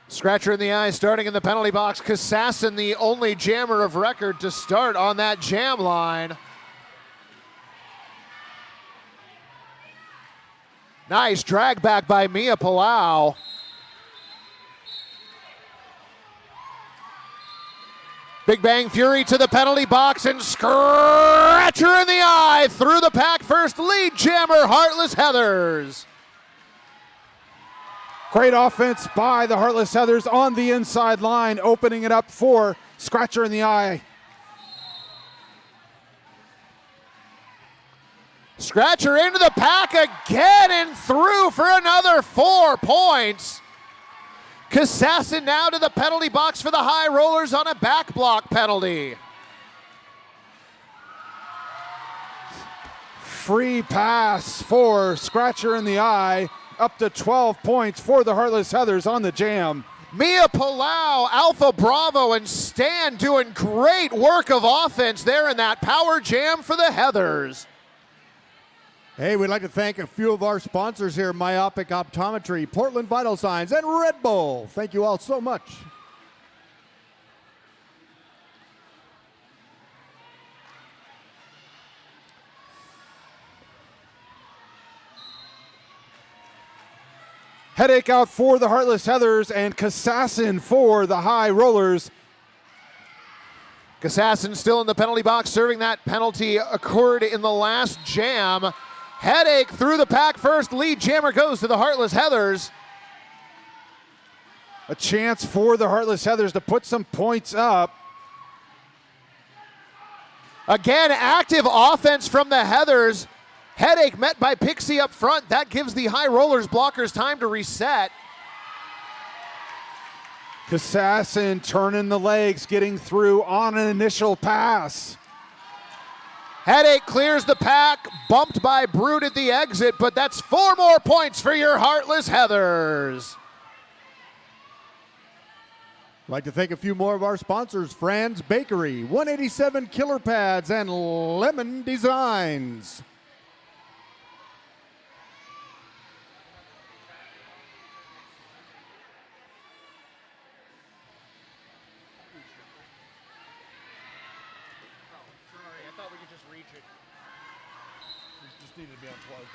Scratcher in the eye starting in the penalty box. Kassassin, the only jammer of record to start on that jam line. Nice drag back by Mia Palau. Big Bang Fury to the penalty box and Scratcher in the eye through the pack first. Lead jammer, Heartless Heathers. Great offense by the Heartless Heathers on the inside line, opening it up for Scratcher in the eye. Scratcher into the pack again and through for another 4 points. Kassassin now to the penalty box for the High Rollers on a back block penalty. Free pass for Scratcher in the eye. Up to 12 points for the Heartless Heathers on the jam. Mia Palau, Alpha Bravo, and Stan doing great work of offense there in that power jam for the Heathers. Hey, we'd like to thank a few of our sponsors here, Myopic Optometry, Portland Vital Signs, and Red Bull. Thank you all so much. Headache out for the Heartless Heathers and Kassassin for the High Rollers. Kassassin still in the penalty box, serving that penalty occurred in the last jam. Headache through the pack first. Lead jammer goes to the Heartless Heathers. A chance for the Heartless Heathers to put some points up. Again, active offense from the Heathers. Headache met by Pixie up front. That gives the High Rollers blockers time to reset. Kassassin turning the legs, getting through on an initial pass. Headache clears the pack, bumped by Brute at the exit, but that's 4 more points for your Heartless Heathers. I'd like to thank a few more of our sponsors, Fran's Bakery, 187 Killer Pads, and Lemon Designs. Needed to be unplugged.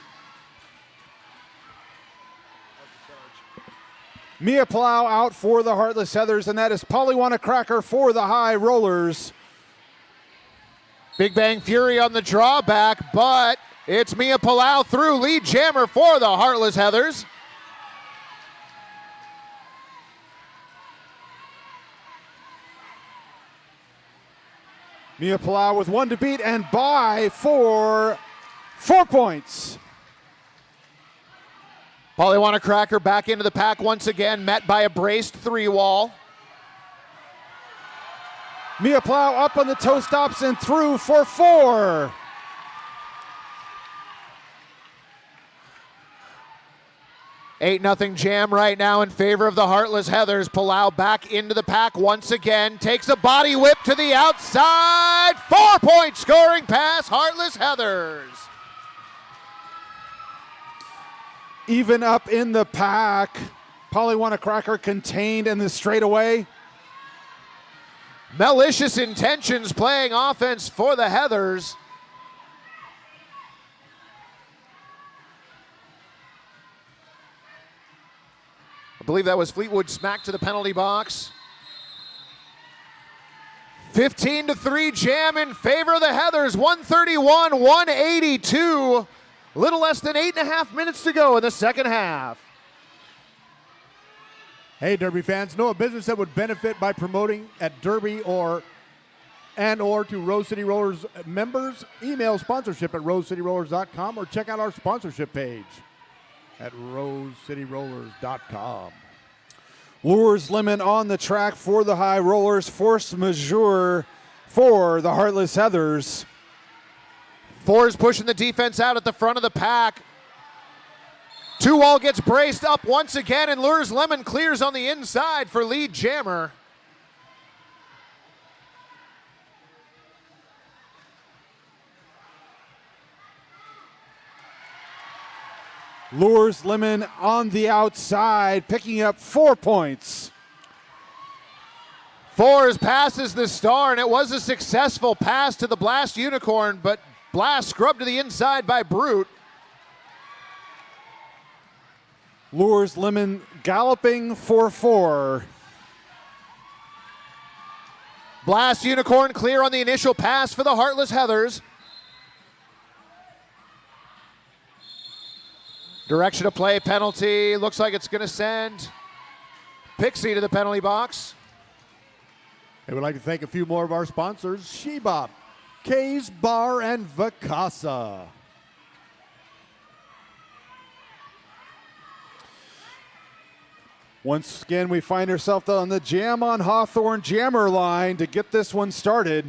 Mia Plow out for the Heartless Heathers, and that is Polywana Cracker for the High Rollers. Big Bang Fury on the drawback, but it's Mia Palau through lead jammer for the Heartless Heathers. Mia Palau with 1 to beat and by for 4 points. Polywana Cracker back into the pack once again, met by a braced 3-wall. Mia Plow up on the toe stops and through for 4. Eight 0 jam right now in favor of the Heartless Heathers. Palau back into the pack once again. Takes a body whip to the outside. 4-point scoring pass, Heartless Heathers. Even up in the pack. Polywana Cracker contained in the straightaway. Malicious Intentions playing offense for the Heathers. I believe that was Fleetwood smack to the penalty box. 15-3 jam in favor of the Heathers. 131-182. Little less than 8.5 minutes to go in the second half. Hey, Derby fans, know a business that would benefit by promoting at Derby or to Rose City Rollers members? Email sponsorship at rosecityrollers.com or check out our sponsorship page at rosecityrollers.com. Lures Lemon on the track for the High Rollers. Force majeure for the Heartless Heathers. Fours pushing the defense out at the front of the pack. 2-wall gets braced up once again, and Lures Lemon clears on the inside for lead jammer. Lures Lemon on the outside, picking up 4 points. Fours passes the star, and it was a successful pass to the Blast Unicorn, but Blast scrubbed to the inside by Brute. Lures Lemon galloping for 4. Blast Unicorn clear on the initial pass for the Heartless Heathers. Direction of play penalty. Looks like it's going to send Pixie to the penalty box. I would like to thank a few more of our sponsors, Shebop, K's Bar, and Vacasa. Once again, we find ourselves on the Jam on Hawthorne jammer line to get this one started.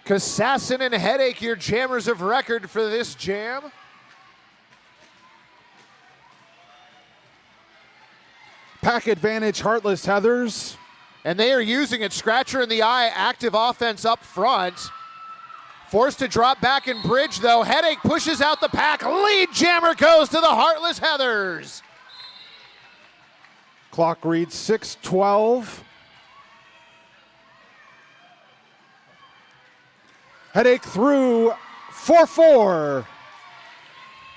Kassassin and Headache, your jammers of record for this jam. Pack advantage, Heartless Heathers. And they are using it. Scratcher in the eye, active offense up front. Forced to drop back and bridge, though. Headache pushes out the pack. Lead jammer goes to the Heartless Heathers. Clock reads 6:12. Headache through 4-4.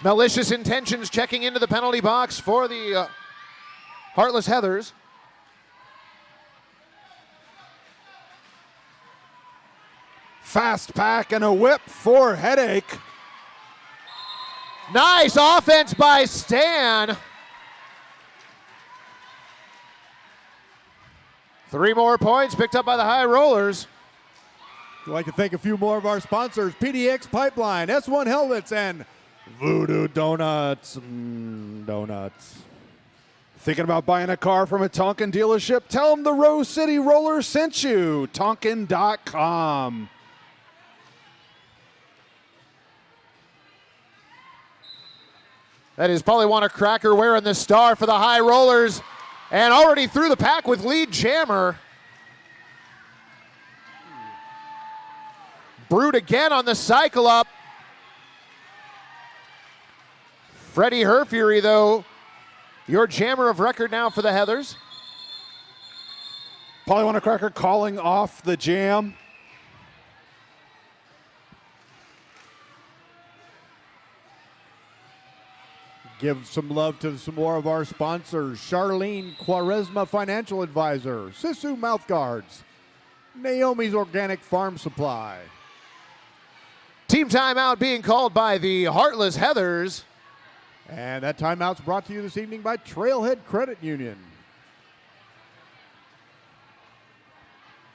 Malicious Intentions checking into the penalty box for the Heartless Heathers. Fast pack and a whip for Headache. Nice offense by Stan. 3 more points picked up by the High Rollers. We'd like to thank a few more of our sponsors, PDX Pipeline, S1 Helmets, and Voodoo Donuts. Donuts. Thinking about buying a car from a Tonkin dealership? Tell them the Rose City Roller sent you. Tonkin.com. That is Polywana Cracker wearing the star for the High Rollers, and already through the pack with lead jammer. Brood again on the cycle up. Freddie Herfury, though, your jammer of record now for the Heathers. Polywana Cracker calling off the jam. Give some love to some more of our sponsors. Charlene Quaresma Financial Advisor, Sisu Mouthguards, Naomi's Organic Farm Supply. Team timeout being called by the Heartless Heathers. And that timeout's brought to you this evening by Trailhead Credit Union.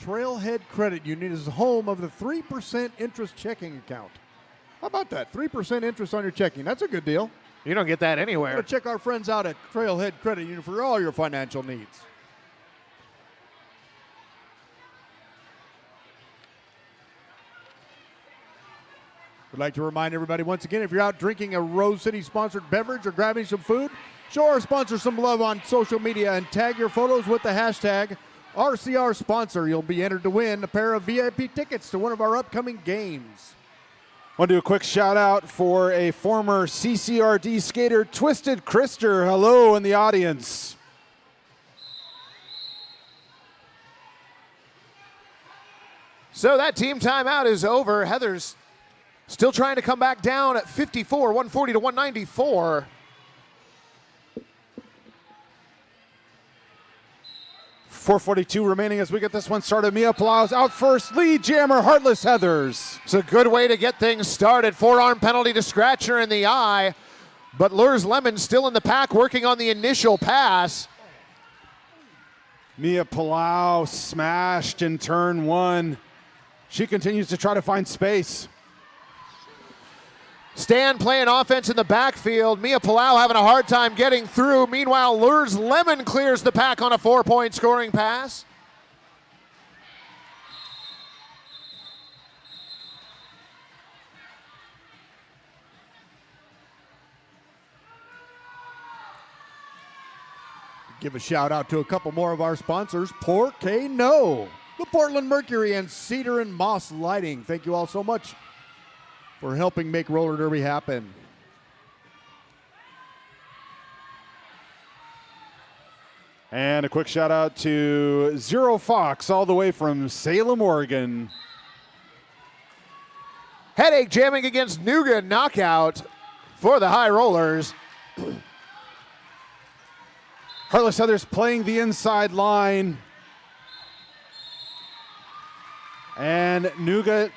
Trailhead Credit Union is the home of the 3% interest checking account. How about that? 3% interest on your checking. That's a good deal. You don't get that anywhere. Go check our friends out at Trailhead Credit Union for all your financial needs. We'd like to remind everybody once again, if you're out drinking a Rose City sponsored beverage or grabbing some food, show our sponsor some love on social media and tag your photos with the hashtag RCR sponsor. You'll be entered to win a pair of VIP tickets to one of our upcoming games. I want to do a quick shout out for a former CCRD skater, Twisted Krister. Hello in the audience. So that team timeout is over. Heathers still trying to come back down at 54, 140 to 194. .442 remaining as we get this one started. Mia Palau's out first. Lead jammer, Heartless Heathers. It's a good way to get things started. Forearm penalty to Scratcher in the eye. But Lures Lemon still in the pack working on the initial pass. Mia Palau smashed in turn 1. She continues to try to find space. Stan playing offense in the backfield. Mia Palau having a hard time getting through. Meanwhile, Lures Lemon clears the pack on a 4-point scoring pass. Give a shout out to a couple more of our sponsors. Porque No, the Portland Mercury, and Cedar and Moss Lighting. Thank you all so much for helping make Roller Derby happen. And a quick shout out to Zero Fox all the way from Salem, Oregon. Headache jamming against Nougat knockout for the High Rollers. Heartless Heathers playing the inside line. And Nougat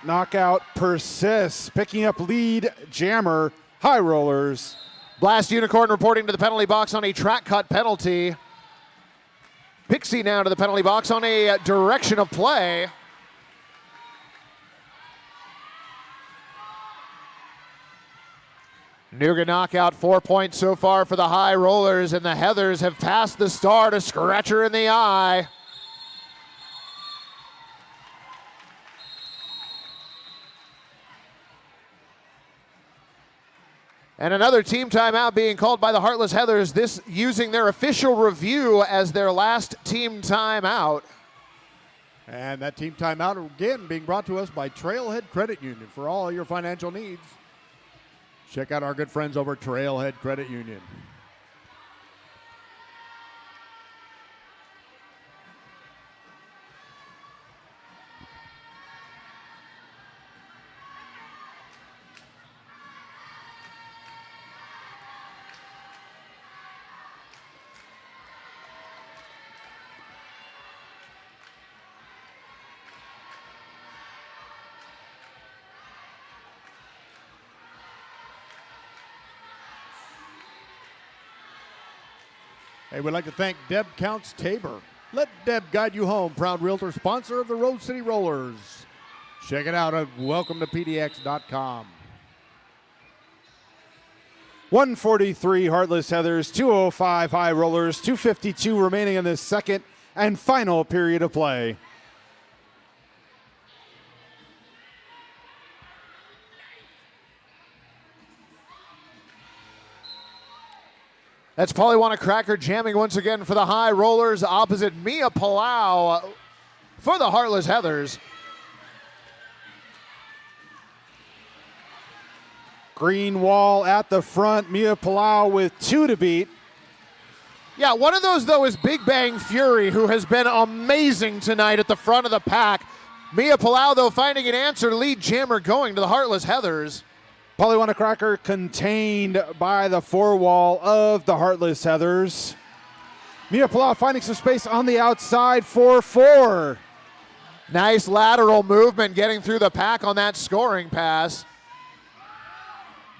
knockout persists, picking up lead jammer, High Rollers. Blast Unicorn reporting to the penalty box on a track cut penalty. Pixie now to the penalty box on a direction of play. Nougat knockout, 4 points so far for the High Rollers, and the Heathers have passed the star to Scratcher in the eye. And another team timeout being called by the Heartless Heathers, this using their official review as their last team timeout. And that team timeout, again, being brought to us by Trailhead Credit Union for all your financial needs. Check out our good friends over at Trailhead Credit Union. Hey, we'd like to thank Deb Counts Tabor. Let Deb guide you home. Proud realtor, sponsor of the Rose City Rollers. Check it out at welcometopdx.com. 143 Heartless Heathers, 205 High Rollers, 2:52 remaining in this second and final period of play. That's Polywana Cracker jamming once again for the High Rollers opposite Mia Palau for the Heartless Heathers. Green wall at the front, Mia Palau with 2 to beat. Yeah, one of those, though, is Big Bang Fury, who has been amazing tonight at the front of the pack. Mia Palau, though, finding an answer, lead jammer going to the Heartless Heathers. Polywana Cracker contained by the 4 wall of the Heartless Heathers. Mia Palau finding some space on the outside for 4. Nice lateral movement getting through the pack on that scoring pass.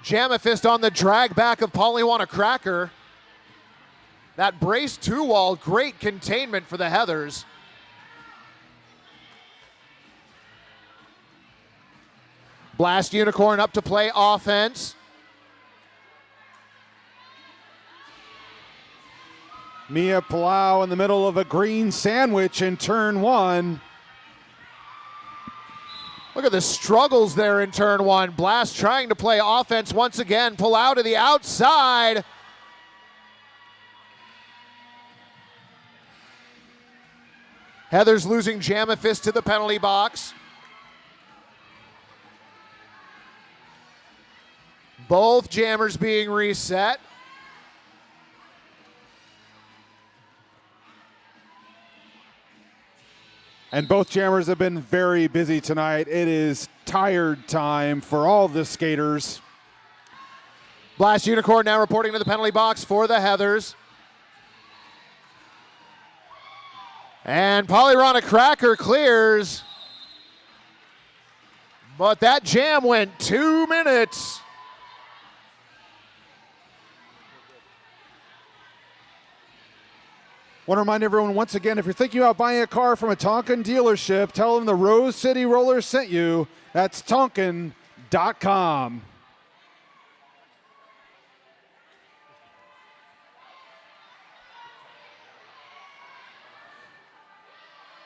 Jamafist on the drag back of Polywana Cracker. That brace 2 wall, great containment for the Heathers. Blast Unicorn up to play offense. Mia Palau in the middle of a green sandwich in turn 1. Look at the struggles there in turn 1. Blast trying to play offense once again. Palau to the outside. Heathers losing Jamafist to the penalty box. Both jammers being reset. And both jammers have been very busy tonight. It is tired time for all the skaters. Blast Unicorn now reporting to the penalty box for the Heathers. And Polywana Cracker clears. But that jam went 2 minutes. Want to remind everyone once again, if you're thinking about buying a car from a Tonkin dealership, tell them the Rose City Rollers sent you. That's Tonkin.com.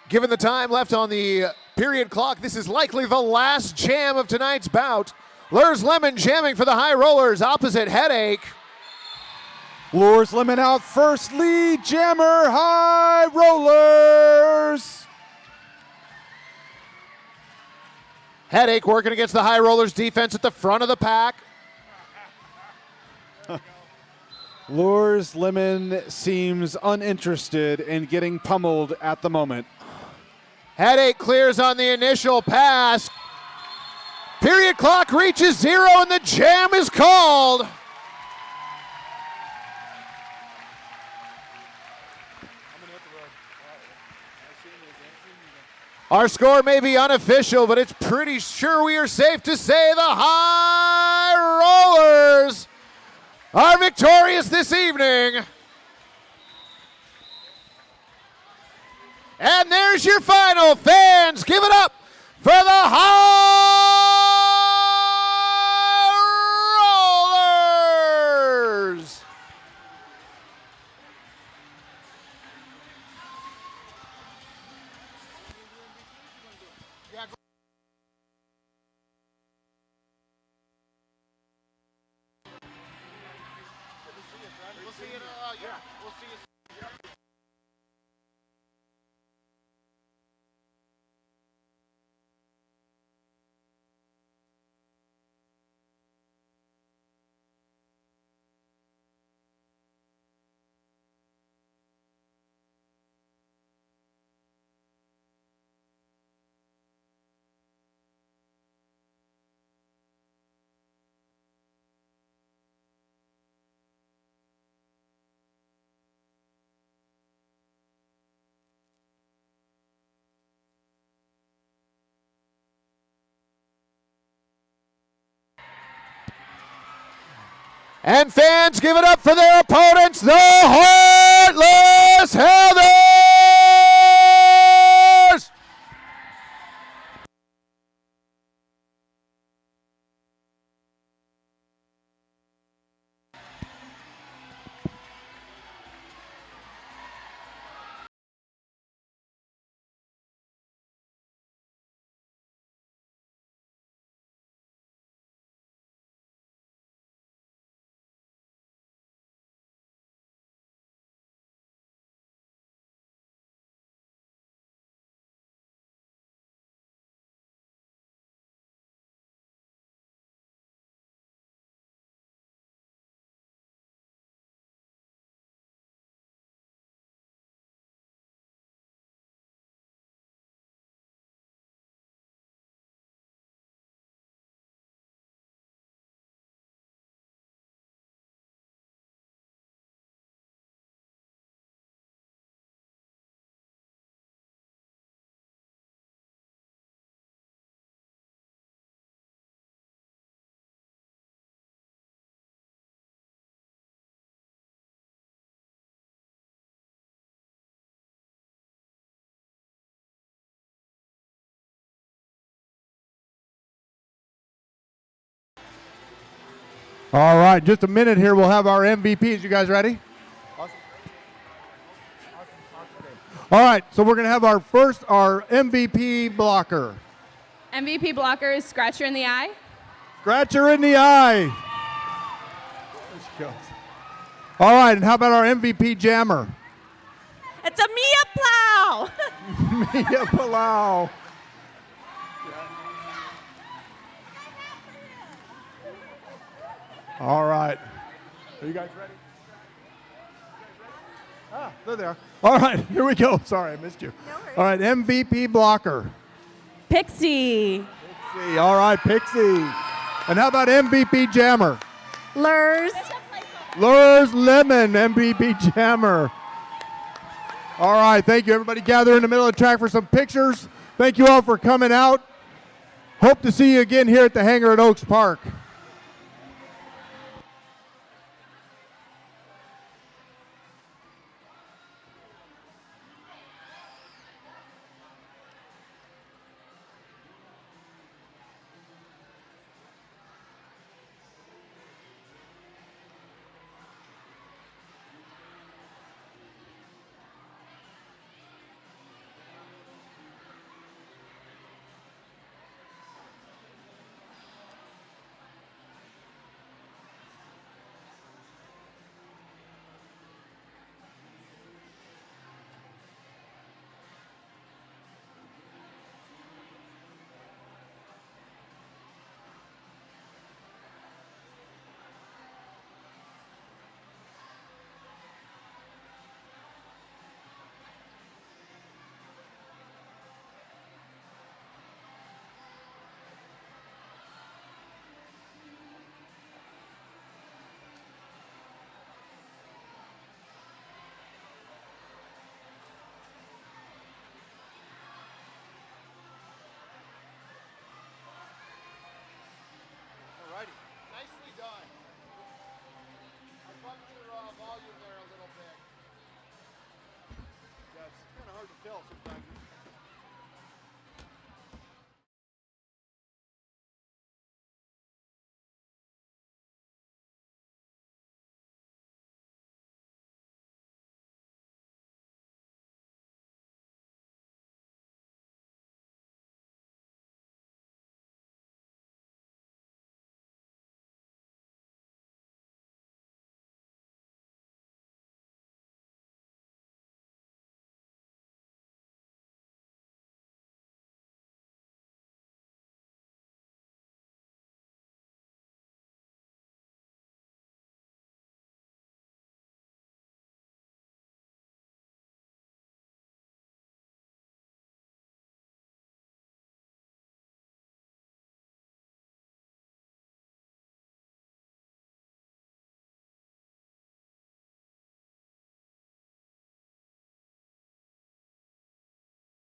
Given the time left on the period clock, this is likely the last jam of tonight's bout. Lurs Lemon jamming for the High Rollers opposite Headache. Lures Lemon out first, lead jammer, High Rollers. Headache working against the High Rollers defense at the front of the pack. Lures Lemon seems uninterested in getting pummeled at the moment. Headache clears on the initial pass. Period clock reaches 0 and the jam is called. Our score may be unofficial, but it's pretty sure we are safe to say the High Rollers are victorious this evening. And there's your final. Fans, give it up for the High Rollers. And fans give it up for their opponents, the Heartless Heathers! All right, just a minute here. We'll have our MVPs. You guys ready? All right, so we're going to have our MVP blocker. MVP blocker is Scratcher in the Eye. Scratcher in the eye. All right, and how about our MVP jammer? It's a Mia Plow. Mia Palau. All right. Are you guys ready? Ah, there they are. All right, here we go. Sorry, I missed you. No worries. All right, MVP blocker. Pixie. Pixie. All right, Pixie. And how about MVP jammer? Lurs. Lures Lemon, MVP jammer. All right, thank you. Everybody gather in the middle of the track for some pictures. Thank you all for coming out. Hope to see you again here at the hangar at Oaks Park. Alrighty, nicely done. I bumped your volume there a little bit. Yeah, it's kind of hard to tell sometimes.